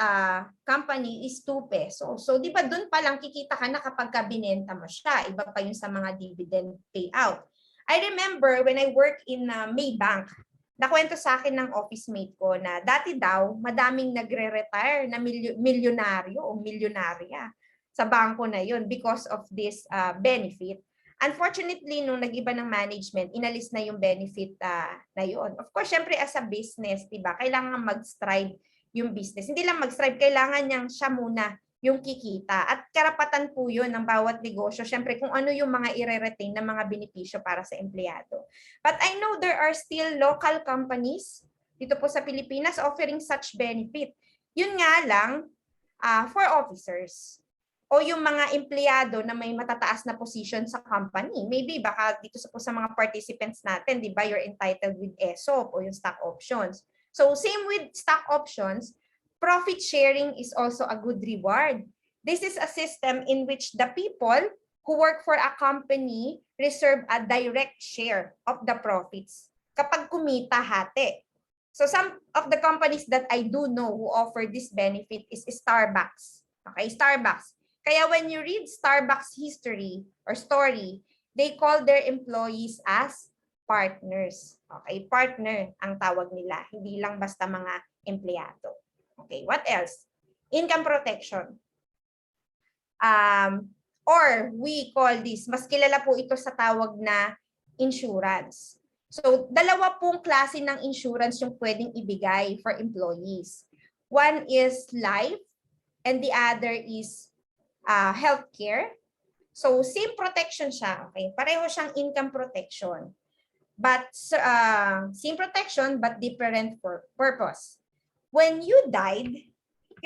company is 2 pesos. So di ba doon pa lang kikita ka na kapag binenta mo siya. Iba pa yung sa mga dividend payout. I remember when I worked in Maybank, nakwento sa akin ng office mate ko na dati daw, madaming nagre-retire na milyonaryo o milyonarya sa bangko na yun because of this benefit. Unfortunately, nung nag-iba ng management, inalis na yung benefit na yun. Of course, syempre as a business, diba, kailangan mag-strive yung business. Hindi lang mag-strive, kailangan niyang siya muna yung kikita. At karapatan po yun ng bawat negosyo. Syempre, kung ano yung mga i-retain na mga benepisyo para sa empleyado. But I know there are still local companies dito po sa Pilipinas offering such benefit. Yun nga lang, for officers o yung mga empleyado na may matataas na position sa company. Maybe baka dito sa mga participants natin, di ba, you're entitled with ESOP o yung stock options. So same with stock options, profit sharing is also a good reward. This is a system in which the people who work for a company reserve a direct share of the profits kapag kumita hati. So some of the companies that I do know who offer this benefit is Starbucks. Okay, Starbucks. Kaya when you read Starbucks history or story, they call their employees as partners. Okay, partner ang tawag nila, hindi lang basta mga empleyado. Okay, what else? Income protection. Or we call this, mas kilala po ito sa tawag na insurance. So, dalawa pong klase ng insurance yung pwedeng ibigay for employees. One is life and the other is healthcare. So, same protection siya. Okay? Pareho siyang income protection. But same protection but different purpose. When you died,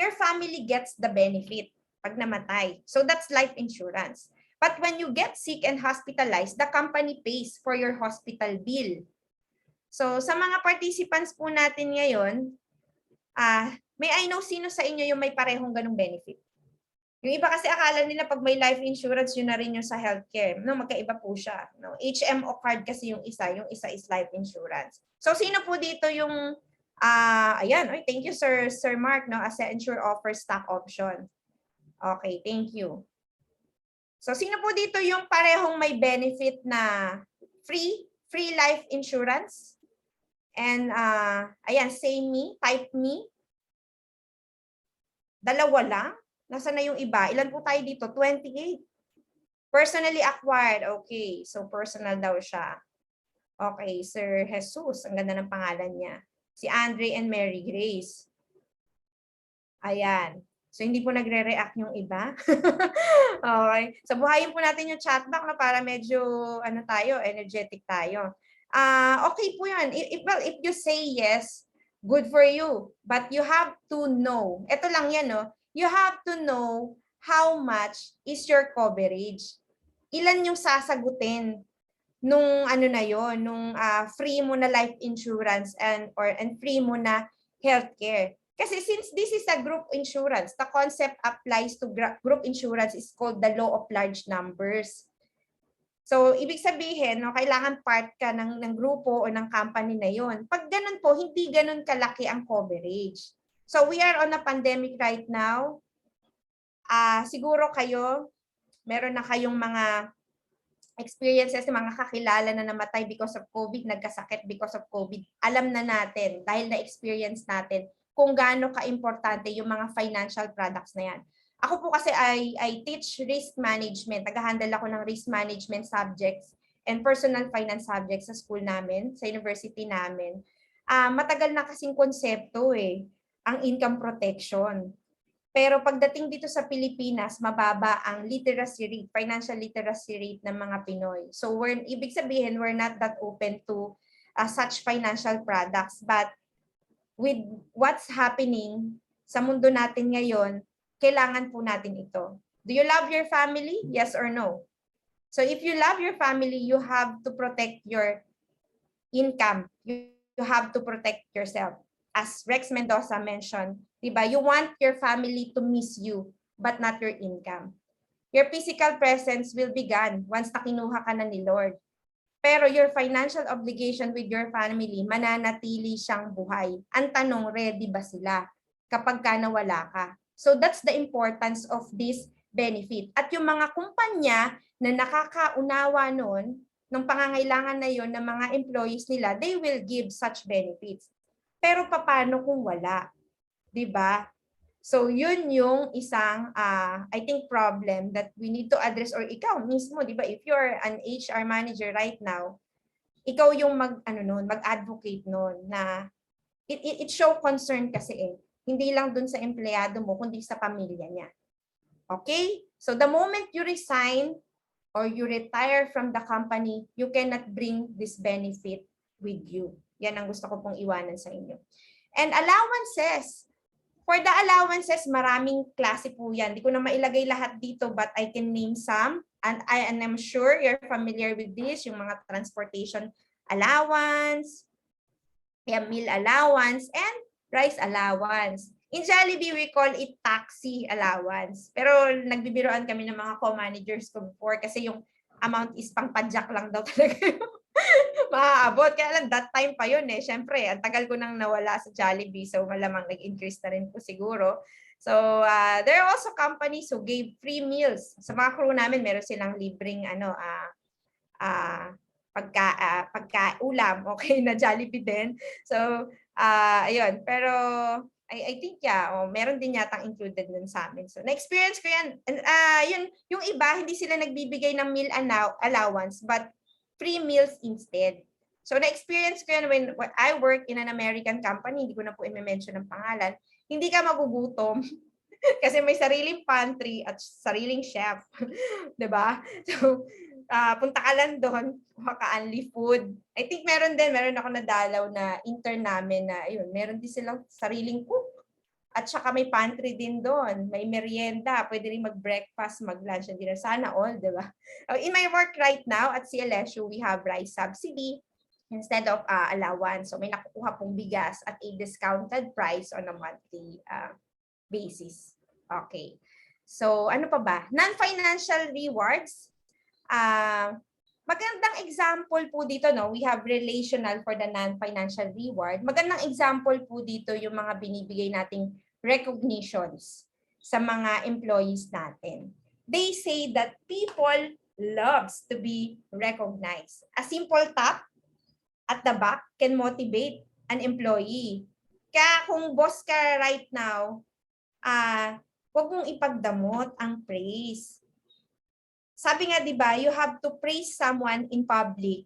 your family gets the benefit pag namatay. So, that's life insurance. But when you get sick and hospitalized, the company pays for your hospital bill. So, sa mga participants po natin ngayon, may I know sino sa inyo yung may parehong ganung benefit? Yung iba kasi akala nila pag may life insurance, yun na rin yung sa healthcare. No, magkaiba po siya. No? HMO card kasi yung isa is life insurance. So, sino po dito yung, ayan, thank you Sir Mark, no? Accenture offers stock option. Okay, thank you. So, sino po dito yung parehong may benefit na free life insurance? And, ayan, say me, type me. Dalawa lang. Nasaan na yung iba? Ilan po tayo dito? 28. Personally acquired. Okay, so personal daw siya. Okay, Sir Jesus. Ang ganda ng pangalan niya. Si Andre and Mary Grace. Ayan. So, hindi po nagre-react yung iba. Okay. So, buhayin po natin yung chat box na para medyo, energetic tayo. Okay po yan. If you say yes, good for you. But you have to know. Ito lang yan, no? You have to know how much is your coverage. Ilan yung sasagutin nung nung free mo na life insurance and free mo na healthcare. Kasi since this is a group insurance, the concept applies to group insurance is called the law of large numbers. So, ibig sabihin, no, kailangan part ka ng grupo o ng company na yon. Pag ganun po, hindi ganun kalaki ang coverage. So, we are on a pandemic right now. Siguro kayo, meron na kayong mga experiences, mga kakilala na namatay because of COVID, nagkasakit because of COVID. Alam na natin, dahil na-experience natin, kung gaano ka-importante yung mga financial products na yan. Ako po kasi I teach risk management. Nag-handle ako ng risk management subjects and personal finance subjects sa school namin, sa university namin. Matagal na kasing konsepto ang income protection. Pero pagdating dito sa Pilipinas, mababa ang literacy rate, financial literacy rate ng mga Pinoy. So ibig sabihin, we're not that open to such financial products. But with what's happening sa mundo natin ngayon, kailangan po natin ito. Do you love your family? Yes or no? So if you love your family, you have to protect your income. You have to protect yourself. As Rex Mendoza mentioned, diba, you want your family to miss you, but not your income. Your physical presence will be gone once na kinuha ka na ni Lord. Pero your financial obligation with your family, mananatili siyang buhay. Ang tanong, ready ba sila kapag ka nawala ka? So that's the importance of this benefit. At yung mga kumpanya na nakakaunawa nun, ng pangangailangan na yon ng mga employees nila, they will give such benefits. Pero paano kung wala? 'Di ba? So yun yung isang I think problem that we need to address, or ikaw mismo, 'di ba? If you're an HR manager right now, ikaw yung mag-advocate noon na it show concern kasi hindi lang dun sa empleyado mo kundi sa pamilya niya. Okay? So the moment you resign or you retire from the company, you cannot bring this benefit with you. Yan ang gusto ko pong iwanan sa inyo. And allowances. For the allowances, maraming klase po yan. Hindi ko na mailagay lahat dito, but I can name some. And I'm sure you're familiar with this, yung mga transportation allowance, meal allowance, and rice allowance. In Jollibee, we call it taxi allowance. Pero nagbibiroan kami ng mga co-managers ko before kasi yung amount is pang-padjak lang daw talaga maaabot. Kaya lang, that time pa yun Siyempre, ang tagal ko nang nawala sa Jollibee, so malamang nag-increase na rin po siguro. So, there are also companies who gave free meals. Sa mga crew namin, meron silang libreng pagka-ulam, okay, na Jollibee din. So, ayun. Pero, I think, meron din yatang included dun sa amin. So, na-experience ko yan. And, yung iba, hindi sila nagbibigay ng meal allowance, but free meals instead. So, na-experience ko yan when I work in an American company, hindi ko na po i-mention ang pangalan, hindi ka magugutom kasi may sariling pantry at sariling chef. 'Di ba? So, punta ka lang doon, maka-only food. I think meron ako nadalaw na intern namin na, meron din silang sariling cook. At saka may pantry din doon, may merienda, pwede rin mag-breakfast, mag-lunch, and dinner. Sana all, di ba? In my work right now at CLSU, we have rice subsidy instead of allowance. So may nakukuha pong bigas at a discounted price on a monthly basis. Okay. So ano pa ba? Non-financial rewards. Magandang example po dito, we have relational for the non-financial reward. Magandang example po dito yung mga binibigay nating recognitions sa mga employees natin. They say that people loves to be recognized. A simple tap at the back can motivate an employee. Kaya kung boss ka right now, huwag mong ipagdamot ang praise. Sabi nga, di ba, you have to praise someone in public.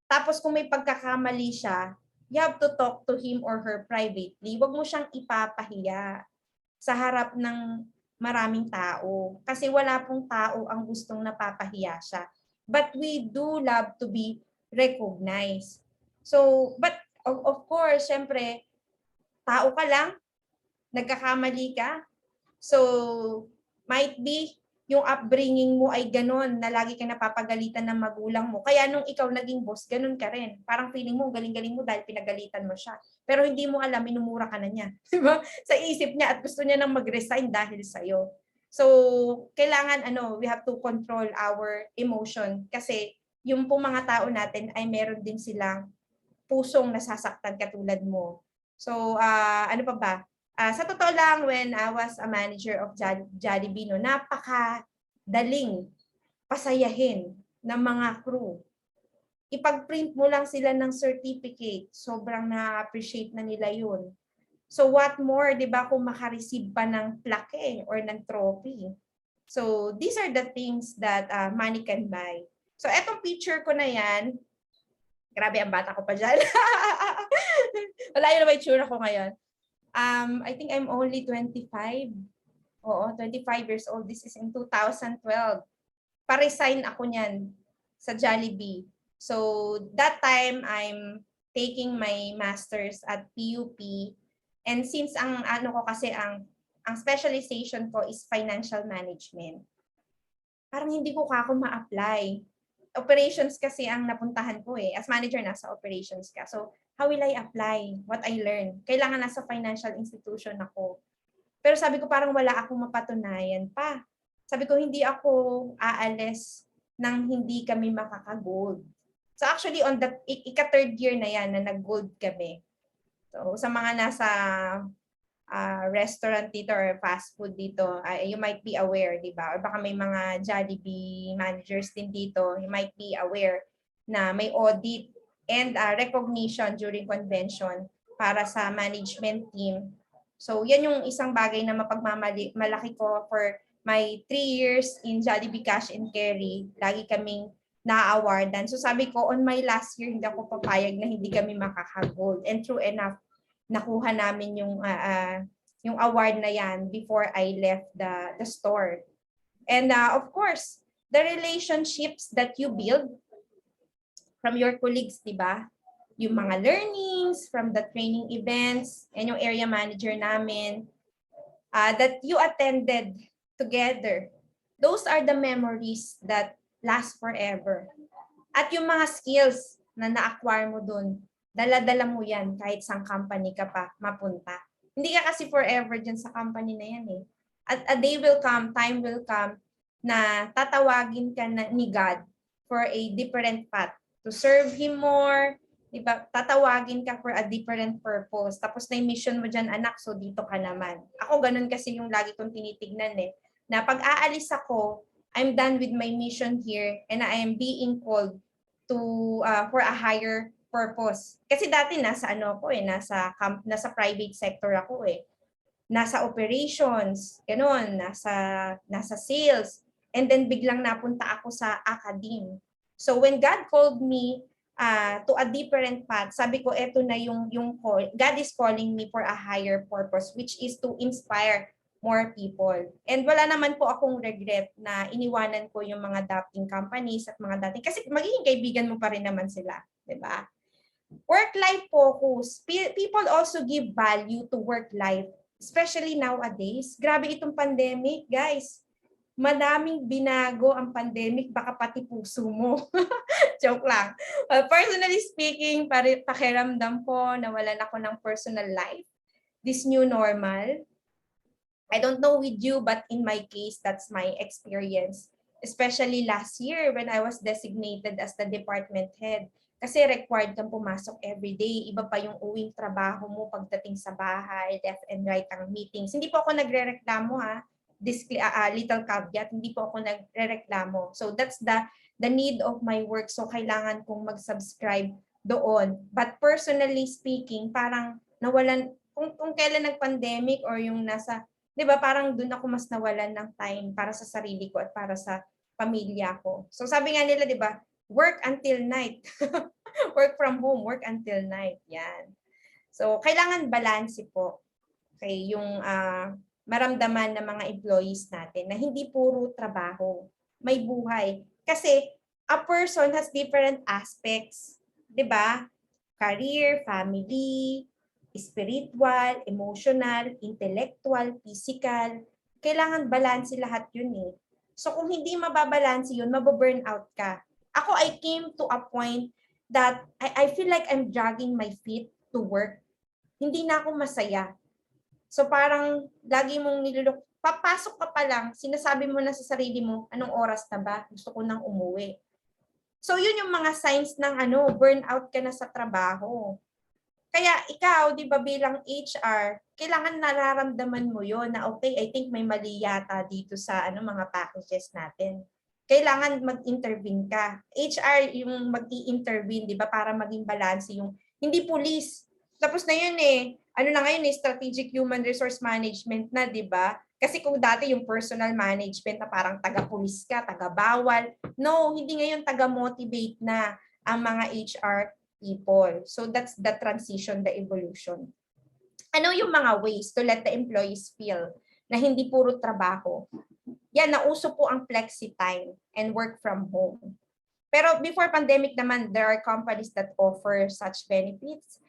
Tapos kung may pagkakamali siya, you have to talk to him or her privately. Huwag mo siyang ipapahiya sa harap ng maraming tao. Kasi wala pong tao ang gustong napapahiya siya. But we do love to be recognized. So, but of course, syempre, tao ka lang, nagkakamali ka. So, might be yung upbringing mo ay ganun na lagi ka napapagalitan ng magulang mo. Kaya nung ikaw naging boss, ganun ka rin. Parang feeling mo, galing-galing mo dahil pinagalitan mo siya. Pero hindi mo alam, minumura ka na niya. Diba? Sa isip niya at gusto niya nang mag-resign dahil sa'yo. So, kailangan, we have to control our emotion. Kasi yung pong mga tao natin ay meron din silang pusong nasasaktan katulad mo. So, ano pa ba? Sa totoo lang, when I was a manager of Jollibee, napakadaling pasayahin ng mga crew. Ipag-print mo lang sila ng certificate, sobrang na-appreciate na nila yun. So what more, di ba, kung makareceive pa ng plaque or ng trophy. So these are the things that money can buy. So etong picture ko na yan, grabe ang bata ko pa dyan. Wala yun na may tsura ko ngayon. I think I'm only 25. Oo, 25 years old. This is in 2012. Pa-resign ako niyan sa Jollibee. So, that time, I'm taking my master's at PUP. And since ang specialization ko is financial management, parang hindi ko ako ma-apply. Operations kasi ang napuntahan ko As manager, nasa operations ka. So, how will I apply what I learned? Kailangan nasa financial institution ako. Pero sabi ko parang wala akong mapatunayan pa. Sabi ko hindi ako aalis nang hindi kami makaka-gold. So actually on the ika-third year na yan na nag-gold kami. So sa mga nasa restaurant dito or fast food dito, you might be aware, di ba? Or baka may mga Jollibee managers din dito, you might be aware na may audit and recognition during convention para sa management team. So yan yung isang bagay na mapagmamalaki ko for my 3 years in Jollibee Cash and Carry. Lagi kaming na-awardan. So sabi ko, on my last year, hindi ako papayag na hindi kami makaka-gold. And true enough, nakuha namin yung award na yan before I left the store. And of course, the relationships that you build from your colleagues, di ba? Yung mga learnings from the training events and yung area manager namin that you attended together. Those are the memories that last forever. At yung mga skills na na-acquire mo dun, dala-dala mo yan kahit sang company ka pa mapunta. Hindi ka kasi forever dyan sa company na yan eh. At a day will come, time will come na tatawagin ka ni God for a different path. To serve Him more, diba? Tatawagin ka for a different purpose. Tapos na yung mission mo dyan, anak, so dito ka naman. Ako ganun kasi yung lagi kong tinitignan eh. Na pag aalis ako, I'm done with my mission here and I am being called to for a higher purpose. Kasi dati nasa nasa private sector ako eh. Nasa operations, ganoon, nasa sales, and then biglang napunta ako sa academe. So when God called me to a different path, sabi ko eto na yung call. God is calling me for a higher purpose, which is to inspire more people. And wala naman po akong regret na iniwanan ko yung mga dating companies at mga dating, kasi magiging kaibigan mo pa rin naman sila, di ba? Work-life focus. People also give value to work-life, especially nowadays. Grabe itong pandemic, guys. Madaming binago ang pandemic, baka pati puso mo. Joke lang. Personally speaking, pakiramdam ko nawalan ako ng personal life. This new normal. I don't know with you, but in my case, that's my experience. Especially last year when I was designated as the department head. Kasi required kang pumasok every day. Iba pa yung uwing trabaho mo pagdating sa bahay, left and right ang meetings. Hindi po ako nagre-reklamo ha. Little caveat, hindi po ako nagre-reklamo. So that's the need of my work. So kailangan kong mag-subscribe doon. But personally speaking, parang nawalan, kung kailan nag-pandemic or yung nasa, di ba parang doon ako mas nawalan ng time para sa sarili ko at para sa pamilya ko. So sabi nga nila, di ba, work until night. Work from home, work until night. Yan. So kailangan balance po. Okay, yung maramdaman ng mga employees natin na hindi puro trabaho, may buhay. Kasi a person has different aspects, 'di ba? Career, family, spiritual, emotional, intellectual, physical. Kailangan balance lahat 'yun eh. So kung hindi mababalanse 'yun, mababurn out ka. Ako, I came to a point that I feel like I'm dragging my feet to work. Hindi na ako masaya. So parang lagi mong papasok ka pa lang, sinasabi mo na sa sarili mo, anong oras na ba? Gusto ko nang umuwi. So yun yung mga signs ng burnout ka na sa trabaho. Kaya ikaw, di ba bilang HR, kailangan nararamdaman mo yon na okay, I think may mali yata dito sa mga packages natin. Kailangan mag-intervene ka. HR yung mag-i-intervene, di ba, para maging balance yung, hindi police. Tapos na yun eh. Ano na ngayon eh, strategic human resource management na, di ba? Kasi kung dati yung personal management na parang taga-police ka, taga-bawal. No, hindi ngayon taga-motivate na ang mga HR people. So that's the transition, the evolution. Ano yung mga ways to let the employees feel na hindi puro trabaho? Yan, nauso po ang flexi time and work from home. Pero before pandemic naman, there are companies that offer such benefits.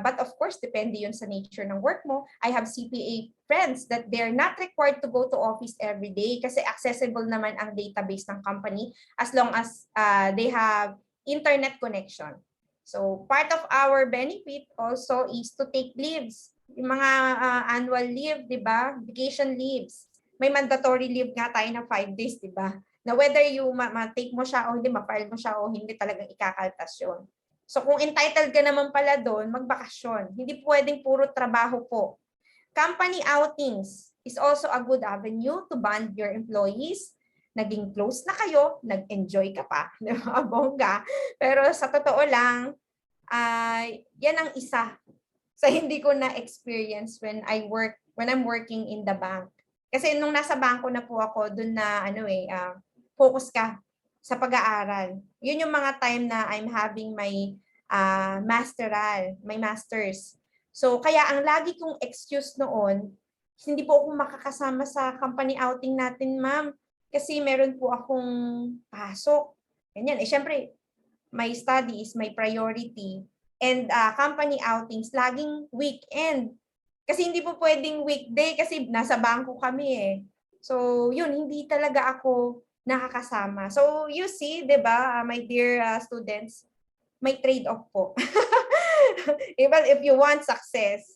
But of course, depende yun sa nature ng work mo. I have CPA friends that they're not required to go to office every day kasi accessible naman ang database ng company as long as they have internet connection. So part of our benefit also is to take leaves. Yung mga annual leave, di ba? Vacation leaves. May mandatory leave nga tayo na 5 days, di ba? Na whether you ma-take mo siya o hindi, ma-file mo siya o hindi, talagang ikakaltas yun. So kung entitled ka naman pala doon, magbakasyon. Hindi pwedeng puro trabaho po. Company outings is also a good avenue to bond your employees. naging close na kayo, nag-enjoy ka pa, di ba, bongga. Pero sa totoo lang, yan ang isa sa hindi ko na-experience when I'm working in the bank. Kasi nung nasa bangko na po ako, dun na focus ka sa pag-aaral. Yun yung mga time na I'm having my my masters. So kaya ang lagi kong excuse noon, hindi po ako makakasama sa company outing natin, ma'am. Kasi meron po akong pasok. Ganyan. Syempre, my study is my priority. And company outings, laging weekend. Kasi hindi po pwedeng weekday kasi nasa bangko kami eh. So, yun, hindi talaga ako nakakasama. So, you see, di ba, my dear students, may trade-off po. Even if you want success,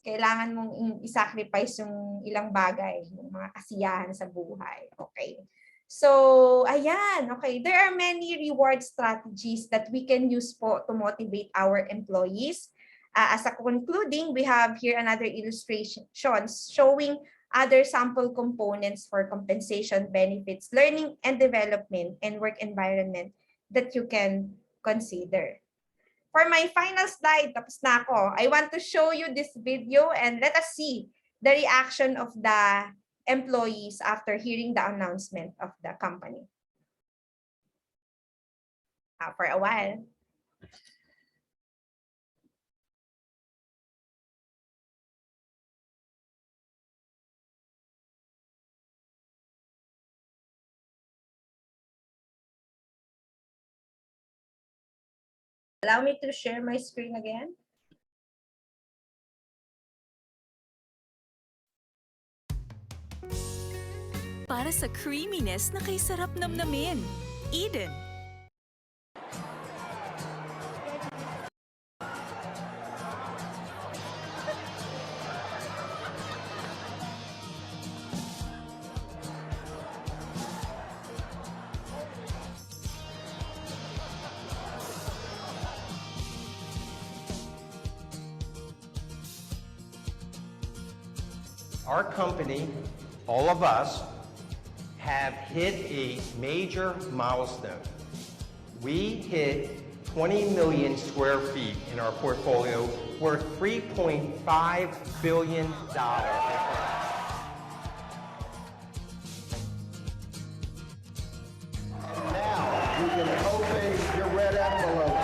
kailangan mong i-sacrifice yung ilang bagay, yung mga kasiyahan sa buhay. Okay. So, ayan. Okay. There are many reward strategies that we can use po to motivate our employees. As a concluding, we have here another illustration showing other sample components for compensation, benefits, learning and development, and work environment that you can consider. For my final slide, tapos na ako, I want to show you this video and let us see the reaction of the employees after hearing the announcement of the company. For a while. Allow me to share my screen again. Para sa creaminess na kay sarap namnamin. Eden. Our company, all of us, have hit a major milestone. We hit 20 million square feet in our portfolio worth $3.5 billion. And now you can open your red envelope.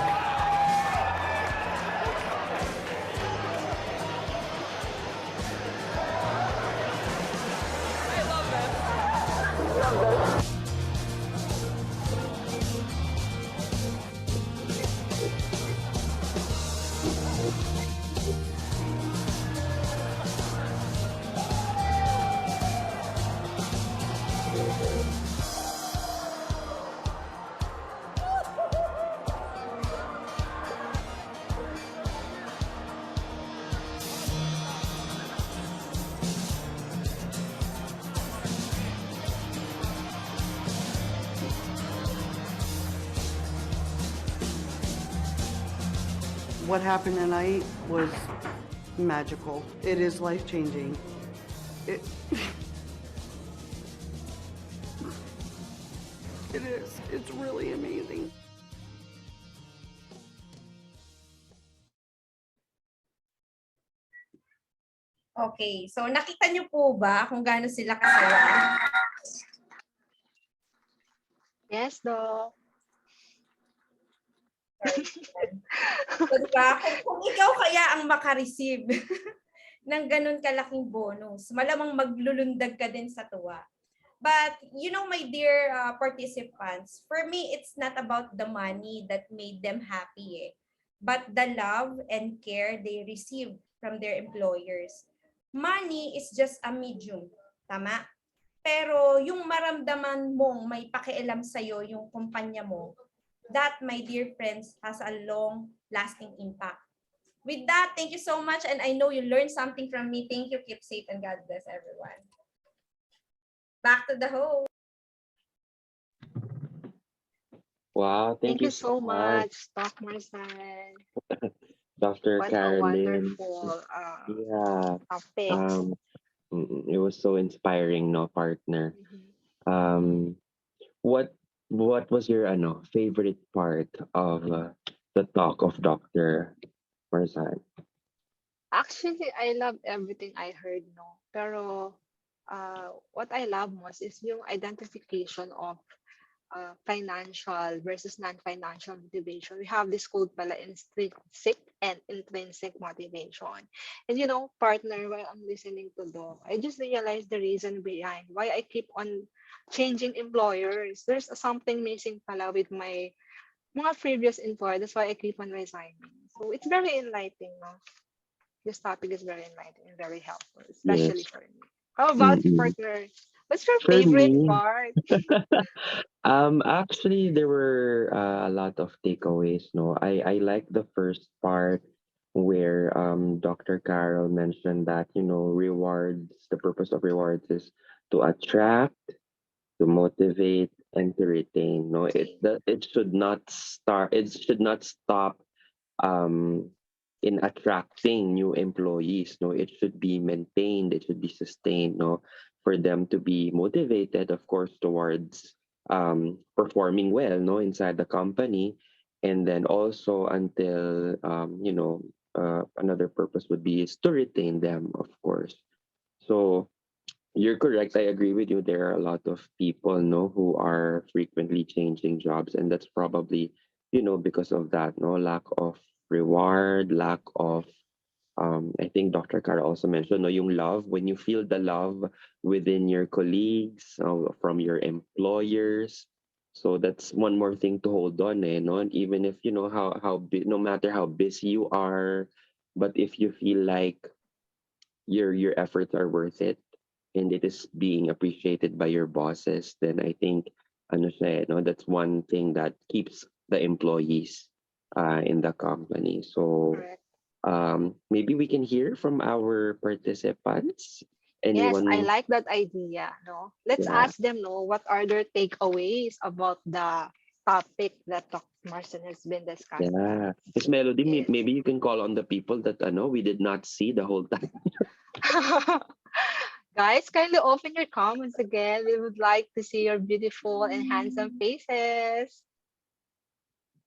What happened tonight was magical. It is life-changing. It is. It's really amazing. Okay, so nakita niyo po ba kung gaano sila kasaya? Yes, Doc. So, diba? Kung ikaw kaya ang makareceive ng ganun kalaking bonus, malamang maglulundag ka din sa tuwa. But, you know, my dear participants, for me, it's not about the money that made them happy, but the love and care they received from their employers. Money is just a medium, tama? Pero yung maramdaman mong may pakialam sa'yo yung kumpanya mo, that, my dear friends, has a long-lasting impact. With that, thank you so much, and I know you learned something from me. Thank you, keep safe, and God bless everyone. Back to the host. Wow, Thank you so much, Doc Marsan. Dr. What a Carolyn. wonderful Yeah. topic. It was so inspiring, no, partner. Mhm. Um, what what was your favorite part of the talk of Dr. Marzan? Actually, I love everything I heard, no. Pero what I love most is yung identification of financial versus non-financial motivation. We have this code pala, intrinsic and intrinsic motivation. And partner, while I'm listening to Doc, I just realized the reason behind why I keep on changing employers. There's something missing pala with my mga previous employer. That's why I keep on resigning. So it's very enlightening, no? This topic is very enlightening and very helpful, especially Yes. for me. How about you, Mm-mm. partner? What's your For favorite me, part? actually, there were a lot of takeaways. No, I like the first part where Dr. Carol mentioned that rewards. The purpose of rewards is to attract, to motivate, and to retain. No, it should not start. It should not stop um in attracting new employees. No, it should be maintained. It should be sustained. No, for them to be motivated, of course, towards performing well. No, inside the company, and then also until another purpose would be is to retain them, of course. So you're correct. I agree with you. There are a lot of people, no, who are frequently changing jobs, and that's probably, because of that, no, lack of reward, lack of, I think Dr. Kara also mentioned, no, yung love. When you feel the love within your colleagues, from your employers, so that's one more thing to hold on, no, and even if no matter how busy you are, but if you feel like your efforts are worth it and it is being appreciated by your bosses, then I think ano siya, no, that's one thing that keeps the employees in the company. So Correct. maybe we can hear from our participants. Yes, I Anyone? like that idea. No, let's Yeah, ask them. No, what are their takeaways about the topic that Dr. Marson has been discussing? yeah. Miss Melody, Yes. maybe you can call on the people that we did not see the whole time. Guys, kindly open your comments again. We would like to see your beautiful and handsome faces.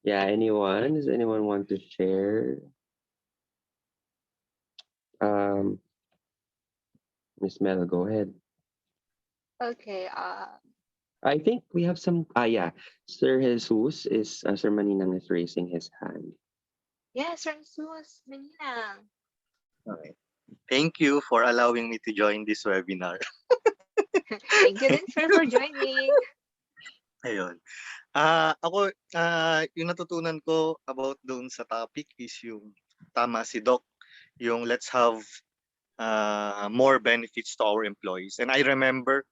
Yeah, anyone? Does anyone want to share? Um, Miss Mel, go ahead. Okay. I think we have some. Yeah, Sir Jesus is Sir Maninang is raising his hand. Yes, Jesus, Manila. Okay. Thank you for allowing me to join this webinar. Thank you din, sir, for joining. Ayun. Ako, yung natutunan ko about doon sa topic is yung tama si Doc, yung let's have more benefits to our employees. And I remember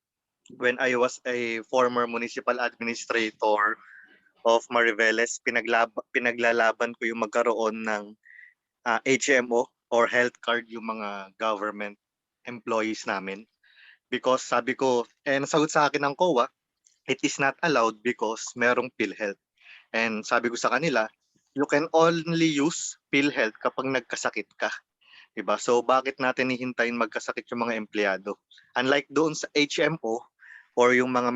when I was a former municipal administrator of Mariveles, pinaglalaban ko yung magkaroon ng HMO or health card yung mga government employees namin. Because sabi ko, nasagot sa akin ng COA, it is not allowed because merong PhilHealth. And sabi ko sa kanila, you can only use PhilHealth kapag nagkasakit ka. Diba? So bakit natin hihintayin magkasakit yung mga empleyado? Unlike doon sa HMO or yung mga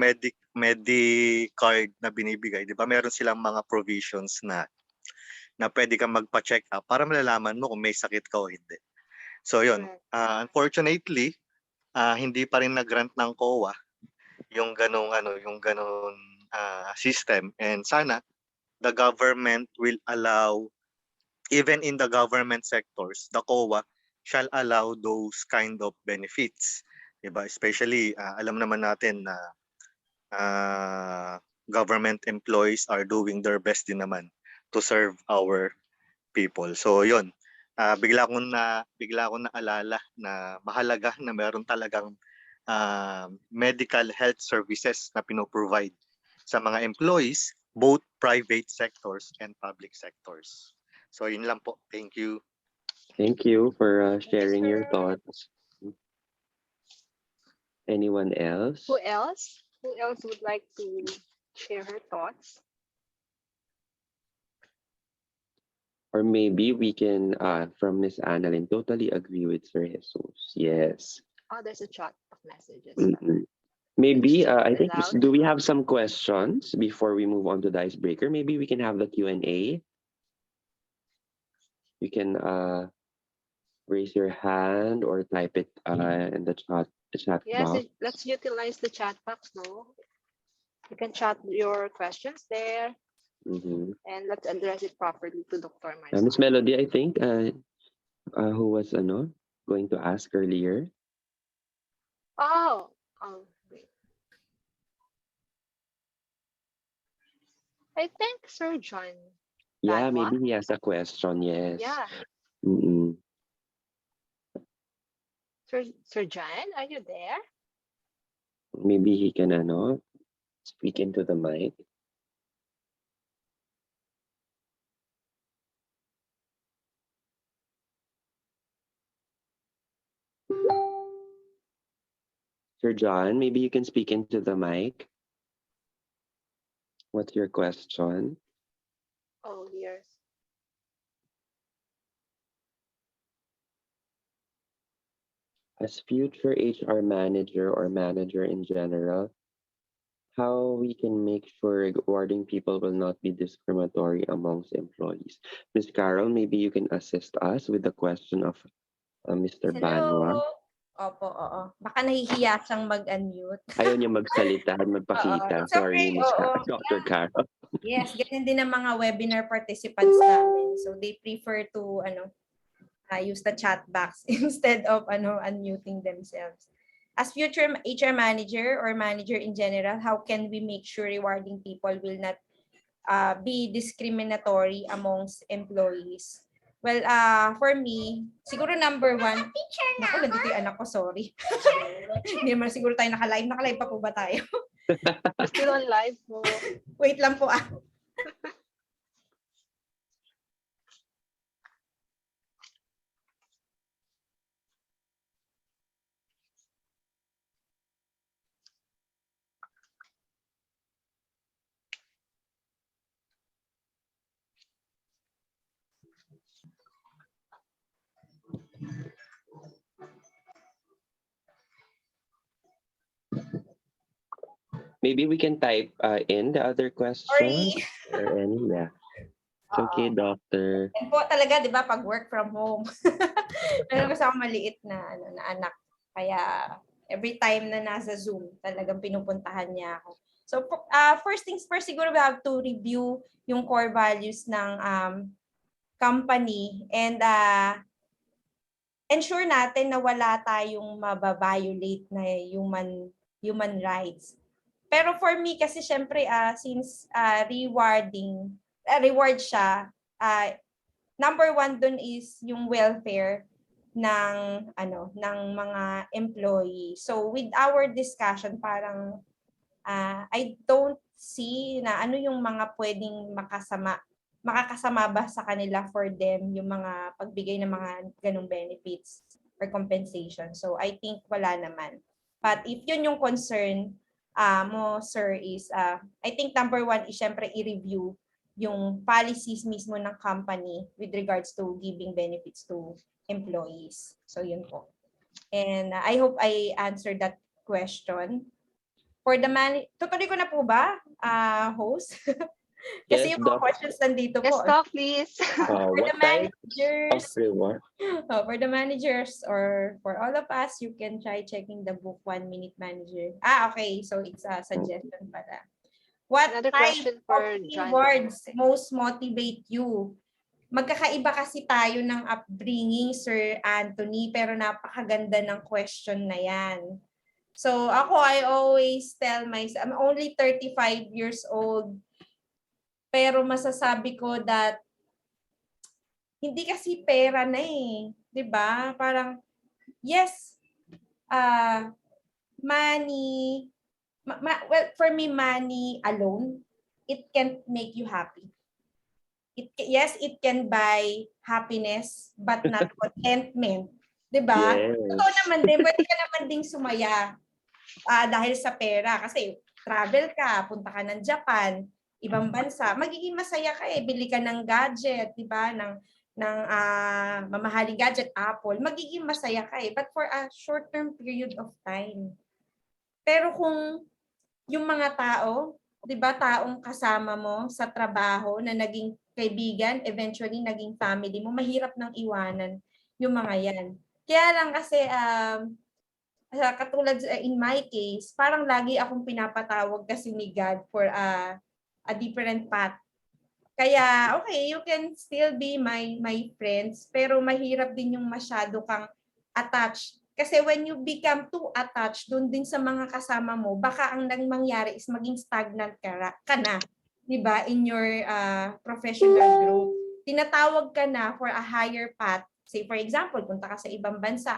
Medicard na binibigay, diba? Meron silang mga provisions na pwede kang magpa-check up para malalaman mo kung may sakit ka o hindi. So yun, unfortunately, hindi pa rin nag-grant ng COA yung ganong system, and sana the government will allow, even in the government sectors, the COA shall allow those kind of benefits, diba? Especially alam naman natin na government employees are doing their best din naman to serve our people. So yun, bigla kong naalala na mahalaga na meron talagang medical health services na pinoprovide sa mga employees, both private sectors and public sectors. So yun lang po. Thank you. Thank you for Thank you, sharing your sir. thoughts. Anyone else? Who else? Who else would like to share her thoughts? Or maybe we can, from Miss Annalyn, totally agree with Sir Jesus. Yes. Oh, there's a chat of messages. Mm-mm. Maybe I think Loud. do we have some questions before we move on to the icebreaker? Maybe we can have the Q&A. You can raise your hand or type it in the chat Yes, box. let's utilize the chat box, no? You can chat your questions there, Mm-hmm. and let's address it properly to Dr. Miss Marcel. Melody, I think who was going to ask earlier. Oh, wait. I think Sir John. Yeah, Banwa? maybe he has a question. Yes. Yeah. Mm-mm. Sir John, are you there? Maybe he can speak into the mic. Sir John, maybe you can speak into the mic. What's your question? Oh, yes. As future HR manager or manager in general, how we can make sure rewarding people will not be discriminatory amongst employees. Ms. Carol, maybe you can assist us with the question of Mr. Hello. Banwa. Opo, oo. Baka nahihiya siyang mag-unmute. Ayaw niya magsalita at Oo, magpakita. it's Sorry, okay. Oo. Dr. Carol. Yes, ganyan din ang mga webinar participants namin. So they prefer to use the chat box instead of unmuting themselves. As future HR manager or manager in general, how can we make sure rewarding people will not be discriminatory amongst employees? Well, for me, siguro number one, naku, nandito yung anak ko, sorry. Hindi naman siguro tayo naka-live. Naka-live pa po ba tayo? Still on live po. Wait lang po ah. Maybe we can type in the other questions. Or any, yeah. It's okay, doctor. Yan po talaga, di ba, pag work from home. Meron kasi ako maliit na, na anak. Kaya, every time na nasa Zoom, talagang pinupuntahan niya ako. So, first things first, siguro we have to review yung core values ng company and ensure natin na wala tayong mababiolate na human rights. Pero for me kasi syempre since reward siya, number one dun is yung welfare ng ng mga employee. So with our discussion parang I don't see na ano yung mga pwedeng makakasama ba sa kanila for them yung mga pagbigay ng mga ganung benefits or compensation. So I think wala naman. But if yun yung concern mo, sir, is I think number one is syempre i-review yung policies mismo ng company with regards to giving benefits to employees. So yun po. And I hope I answered that question. For the tutuloy ko na po ba, host? Kasi Yes, yung mga Doc. questions nandito po. Yes, Doc, please. For What the type managers, of reward? for the managers or for all of us, you can try checking the book 1 Minute Manager. Okay. So it's a suggestion pala. What Another type question of for John. rewards most motivate you? Magkakaiba kasi tayo ng upbringing, Sir Anthony, pero napakaganda ng question na yan. So ako, I always tell myself, I'm only 35 years old, pero masasabi ko that hindi kasi pera na eh. 'Di ba? Parang, yes, money, well, for me, money alone, it can't make you happy. Yes, it can buy happiness, but not contentment. 'Di ba? Yes. Totoo naman din, pwede ka naman ding sumaya dahil sa pera. Kasi travel ka, punta ka ng Japan, ibang bansa, magiging masaya ka eh. Bili ka ng gadget, di ba? Ng mamahaling gadget, Apple, magiging masaya ka eh. But for a short-term period of time. Pero kung yung mga tao, 'di ba, taong kasama mo sa trabaho na naging kaibigan, eventually naging family mo, mahirap nang iwanan yung mga 'yan. Kaya lang kasi katulad in my case, parang lagi akong pinapatawag kasi ni God for a different path. Kaya okay, you can still be my friends, pero mahirap din yung masyado kang attached. Kasi when you become too attached dun din sa mga kasama mo, baka ang mangyari is maging stagnant ka na, 'di ba, in your professional growth. Tinatawag ka na for a higher path. Say for example, punta ka sa ibang bansa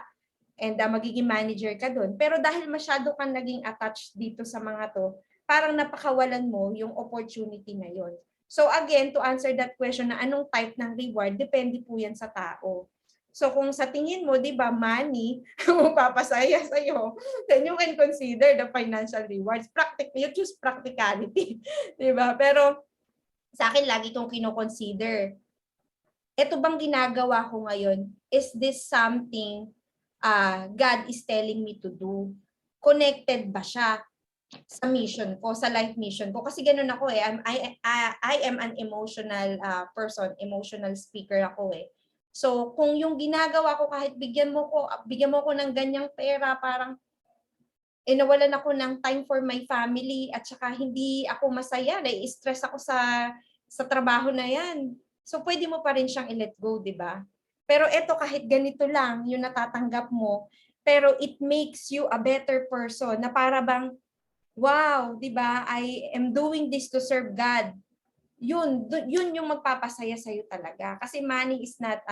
and magiging manager ka doon. Pero dahil masyado kang naging attached dito sa mga to, parang napakawalan mo yung opportunity na yon. So again, to answer that question na anong type ng reward, depende po yan sa tao. So kung sa tingin mo, 'di ba, money ang magpapasaya sa iyo, then you can consider the financial rewards. You choose practicality, 'di ba? Pero sa akin lagi kong kino-consider, ito bang ginagawa ko ngayon, is this something God is telling me to do? Connected ba siya sa mission ko, sa life mission ko? Kasi ganun ako eh. I am an emotional person, emotional speaker ako eh. So, kung yung ginagawa ko, kahit bigyan mo ko ng ganyang pera, parang nawalan ako ng time for my family at saka hindi ako masaya, nai-stress ako sa trabaho na yan. So, pwede mo pa rin siyang i-let go, di ba? Pero eto, kahit ganito lang yung natatanggap mo, pero it makes you a better person na para bang, wow, di ba? I am doing this to serve God. Yun yung magpapasaya sa'yo talaga. Kasi money is not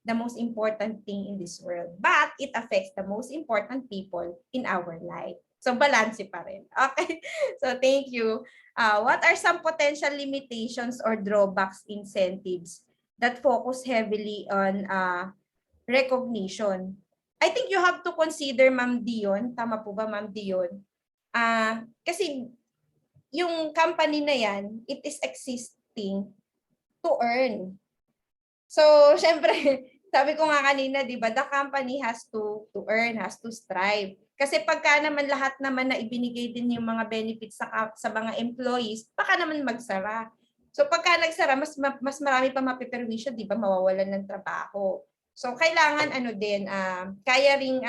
the most important thing in this world. But it affects the most important people in our life. So, balance pa rin. Okay? So, thank you. What are some potential limitations or drawbacks incentives that focus heavily on recognition? I think you have to consider, Ma'am Dion. Tama po ba, Ma'am Dion? Kasi yung company na yan, it is existing to earn. So, syempre, sabi ko nga kanina, di ba, the company has to earn, has to strive. Kasi pagka naman lahat naman na ibinigay din yung mga benefits sa mga employees, baka naman magsara. So pagka nagsara, mas marami pa mapiperwisyo, di ba, mawawalan ng trabaho. So kailangan kaya ring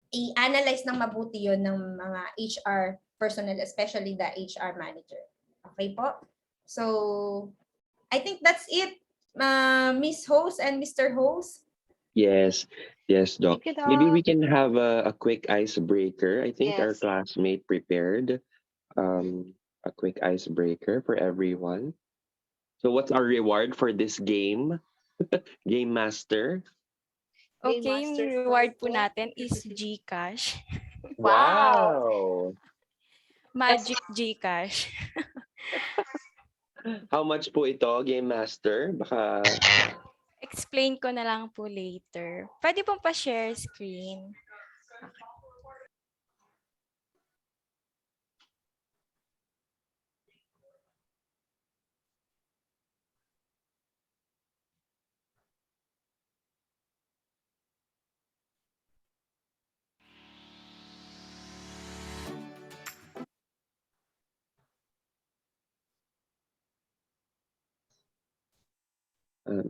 i-analyze ng mabuti yon ng mga HR personnel, especially the HR manager. Okay po? So I think that's it, Miss Host and Mr. Host. Yes, Doc. Thank you, Maybe we Doc. can have a quick icebreaker. I think our Yes. classmate prepared a quick icebreaker for everyone. So what's our reward for this game? Game Master? Okay, yung Master reward po Photo. natin is GCash. Wow! Magic GCash. How much po ito, Game Master? Baka Explain ko na lang po later. Pwede pong pa-share screen.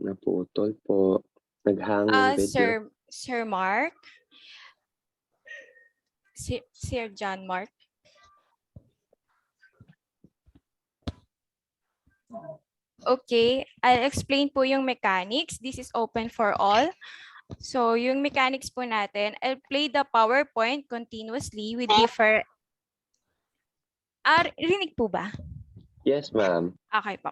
naputol po. Naghang yung video. Sir Mark? Sir John Mark? Okay, I'll explain po yung mechanics. This is open for all. So, yung mechanics po natin, I'll play the PowerPoint continuously with different... rinig po ba? Yes, ma'am. Okay po.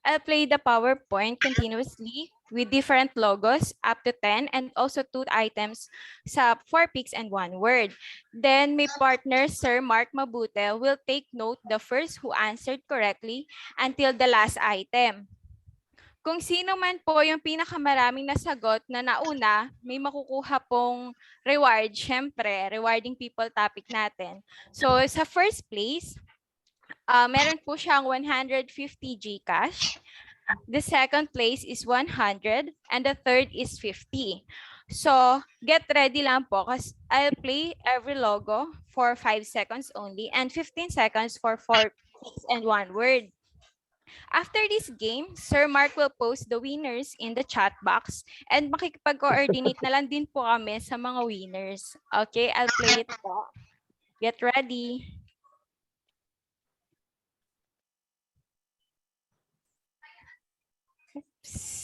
I'll play the PowerPoint continuously with different logos up to 10 and also 2 items sa 4 pics and 1 word. Then my partner, Sir Mark Mabute, will take note the first who answered correctly until the last item. Kung sino man po yung pinakamaraming nasagot na nauna, may makukuha pong reward. Syempre, rewarding people topic natin. So sa first place, meron po siyang 150 GCash. The second place is 100 and the third is 50. So, get ready lang po kasi I'll play every logo for 5 seconds only and 15 seconds for 4 clicks and 1 word. After this game, Sir Mark will post the winners in the chat box and makikipag-coordinate na lang din po kami sa mga winners. Okay, I'll play it po. Get ready. Oops.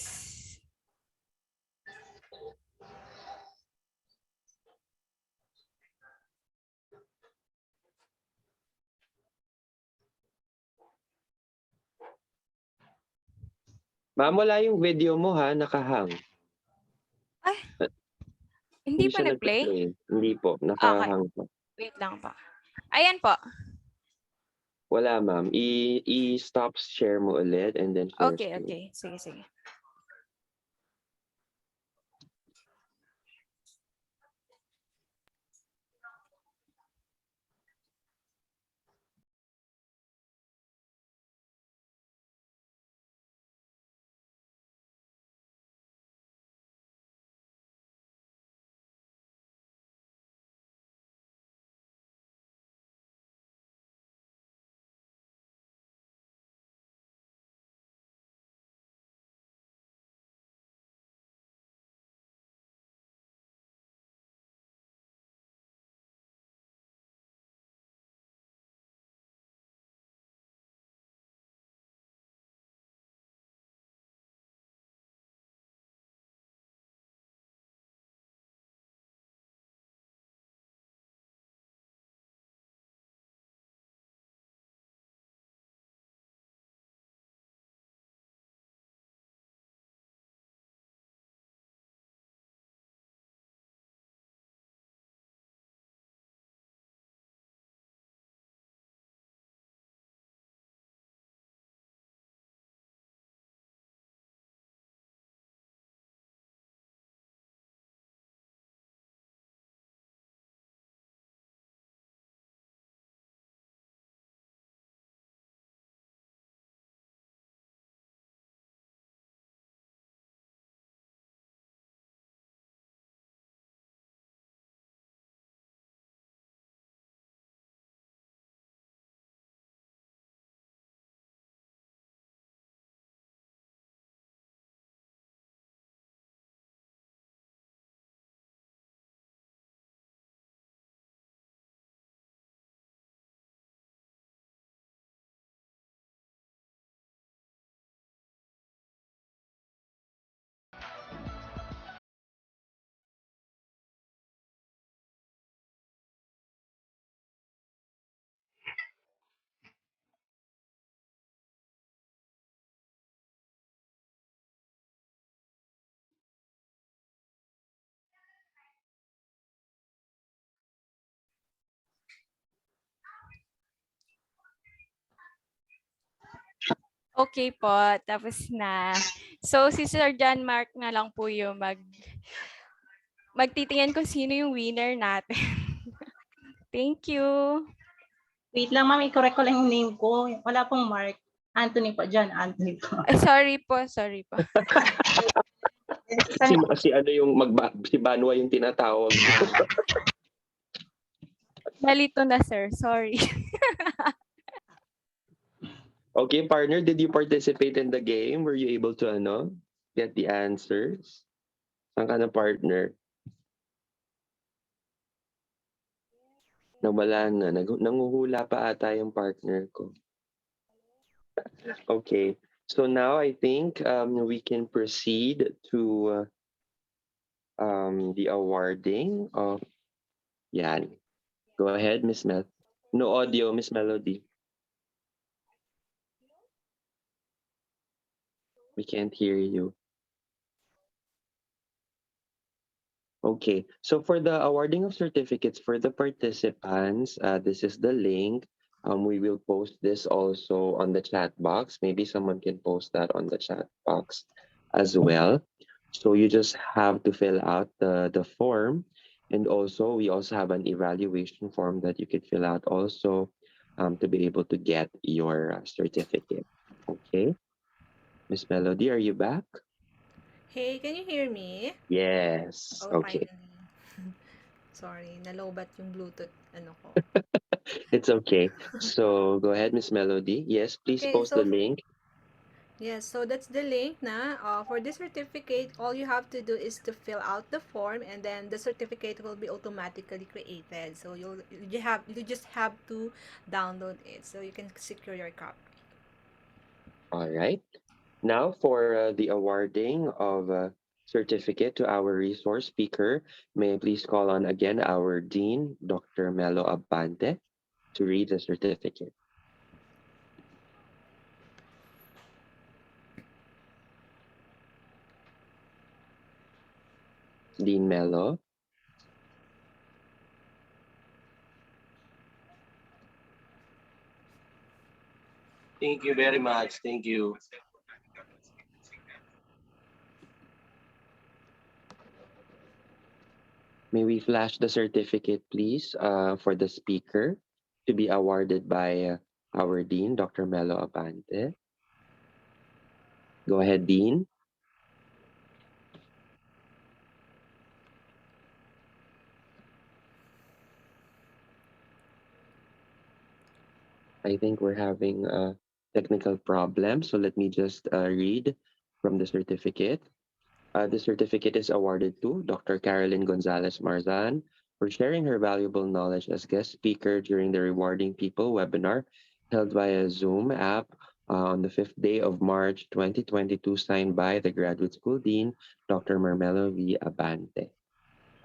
Ma'am, wala yung video mo ha, nakahang. Ay, hindi pa siya nag-play? nagpa-play. Hindi po, Okay, nakahang po. wait lang po. Ayan po. Wala ma'am, i-stop share mo ulit and then share Okay, screen. okay. Sige, sige. Okay po, tapos na. So, si Sir John Mark na lang po yung magtitingin kung sino yung winner natin. Thank you. Wait lang, ma'am. I-correct ko lang yung name ko. Wala pong Mark. Anthony po. John Anthony po. Ay, sorry po, sorry po. Si ano yung si Banwa yung tinatawag. Malito na, sir. Sorry. Okay, partner, did you participate in the game? Were you able to get the answers? Saan ka na, partner? Nawala na. Nanguhula pa ata yung partner ko. Okay. So now I think we can proceed to the awarding of yan. Go ahead, Miss Mel. No audio, Miss Melody. We can't hear you. Okay, so for the awarding of certificates for the participants, this is the link. We will post this also on the chat box. Maybe someone can post that on the chat box as well. So you just have to fill out the form. And also, we also have an evaluation form that you could fill out also to be able to get your certificate. Okay. Miss Melody, are you back? Hey, can you hear me? Yes. Oh, Okay. finally. Sorry, nalobat yung Bluetooth ano ko. It's okay. So go ahead, Miss Melody. Yes, please Okay, post the so link. yes, so that's the link na. For this certificate, all you have to do is to fill out the form and then the certificate will be automatically created. So you just have to download it so you can secure your copy. All right. Now for the awarding of certificate to our resource speaker, may I please call on again our Dean, Dr. Melo Abante, to read the certificate. Dean Melo. Thank you very much. Thank you. May we flash the certificate, please, for the speaker to be awarded by our Dean, Dr. Melo Abante. Go ahead, Dean. I think we're having a technical problem, so let me just read from the certificate. The certificate is awarded to Dr. Carolyn Gonzalez Marzan for sharing her valuable knowledge as guest speaker during the Rewarding People webinar held via Zoom app on the 5th day of March 2022, signed by the Graduate School Dean, Dr. Marmelo V. Abante.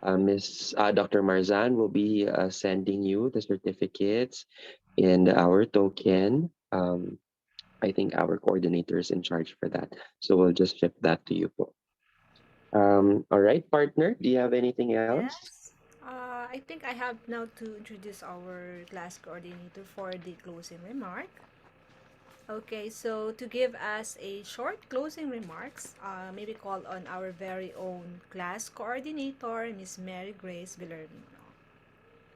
Miss Dr. Marzan will be sending you the certificates and our token. I think our coordinator is in charge for that. So we'll just ship that to you. Po. All right, partner, do you have anything else? Yes. I think I have now to introduce our class coordinator for the closing remark. Okay, so to give us a short closing remarks, maybe call on our very own class coordinator, Miss Mary Grace Villarmino.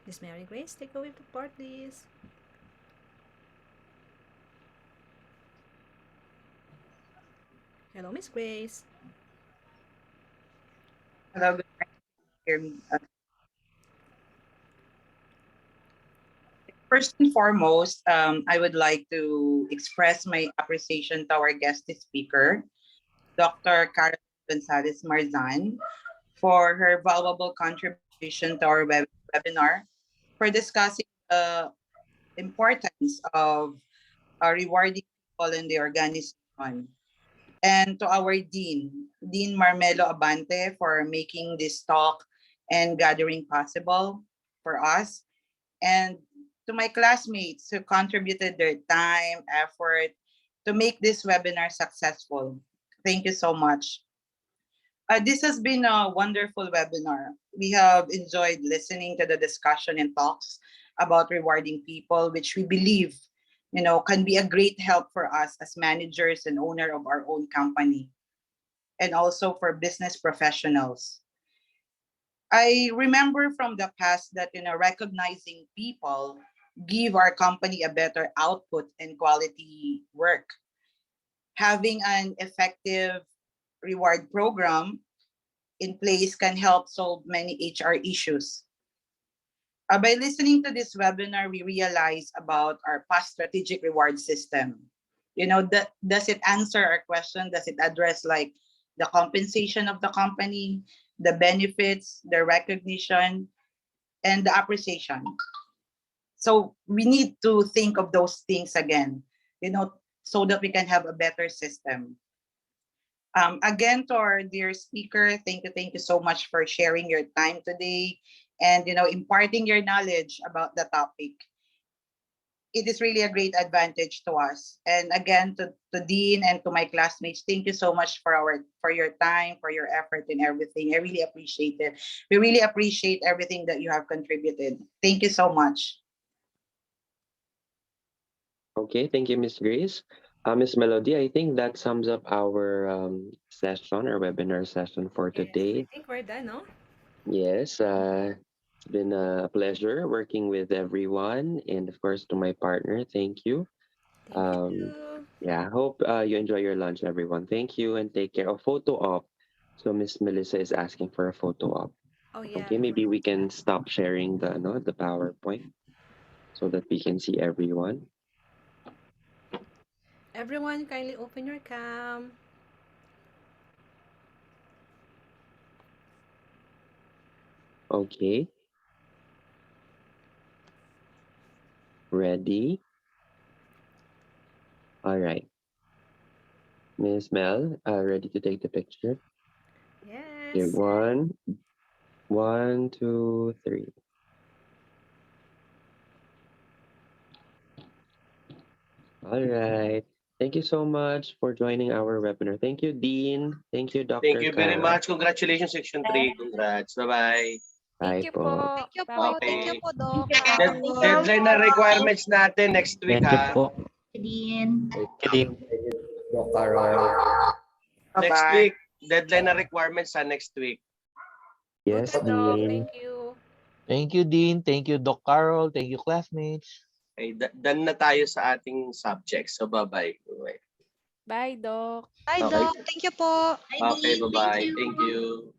Miss Mary Grace, take away the floor, please. Hello, Miss Grace. Hello, good morning. Hear me? First and foremost, I would like to express my appreciation to our guest speaker, Dr. Karen Gonzalez Marzan, for her valuable contribution to our webinar, for discussing the importance of rewarding people in the organization, and to our Dean, Dean Marmelo Abante, for making this talk and gathering possible for us, and to my classmates who contributed their time, effort to make this webinar successful. Thank you so much. This has been a wonderful webinar. We have enjoyed listening to the discussion and talks about rewarding people, which we believe, can be a great help for us as managers and owner of our own company, and also for business professionals. I remember from the past that recognizing people give our company a better output and quality work. Having an effective reward program in place can help solve many HR issues. By listening to this webinar, we realize about our past strategic reward system. Does it answer our question? Does it address like the compensation of the company, the benefits, the recognition, and the appreciation? So we need to think of those things again, so that we can have a better system. Again, to our dear speaker, thank you so much for sharing your time today and imparting your knowledge about the topic. It is really a great advantage to us. And again, to Dean and to my classmates, thank you so much for your time, for your effort and everything. I really appreciate it. We really appreciate everything that you have contributed. Thank you so much. Okay, thank you, Miss Grace. Miss Melody, I think that sums up our session, our webinar session for today. I think we're done, no? Yes, it's been a pleasure working with everyone, and of course to my partner, thank you. Thank you. Yeah, hope you enjoy your lunch, everyone. Thank you and take care. Oh, photo op. So Miss Melissa is asking for a photo op. Oh yeah. Okay, maybe we can stop sharing the the PowerPoint so that we can see everyone. Everyone, kindly open your cam. Okay. Ready? All right. Miss Mel, ready to take the picture? Okay, Yes. 1, 1, 2, 3. All right. Thank you so much for joining our webinar. Thank you, Dean. Thank you, Thank Dr. you very Kara. much. Congratulations, Section 3. Congrats. Bye-bye. Bye po. Thank you po. Okay. Thank you po, Doc. Deadline na requirements natin next week, Thank you ha? po. Din. Thank you, Doc Carol. Next Bye-bye. week. Deadline na requirements sa next week. Yes, Okay, Doc. Dean. Thank you. Thank you, Dean. Thank you, Doc Carol. Thank you, classmates. Okay, done na tayo sa ating subjects. So, bye-bye. Bye, Doc. Okay. Doc. Thank you po. Okay, bye-bye. Thank you.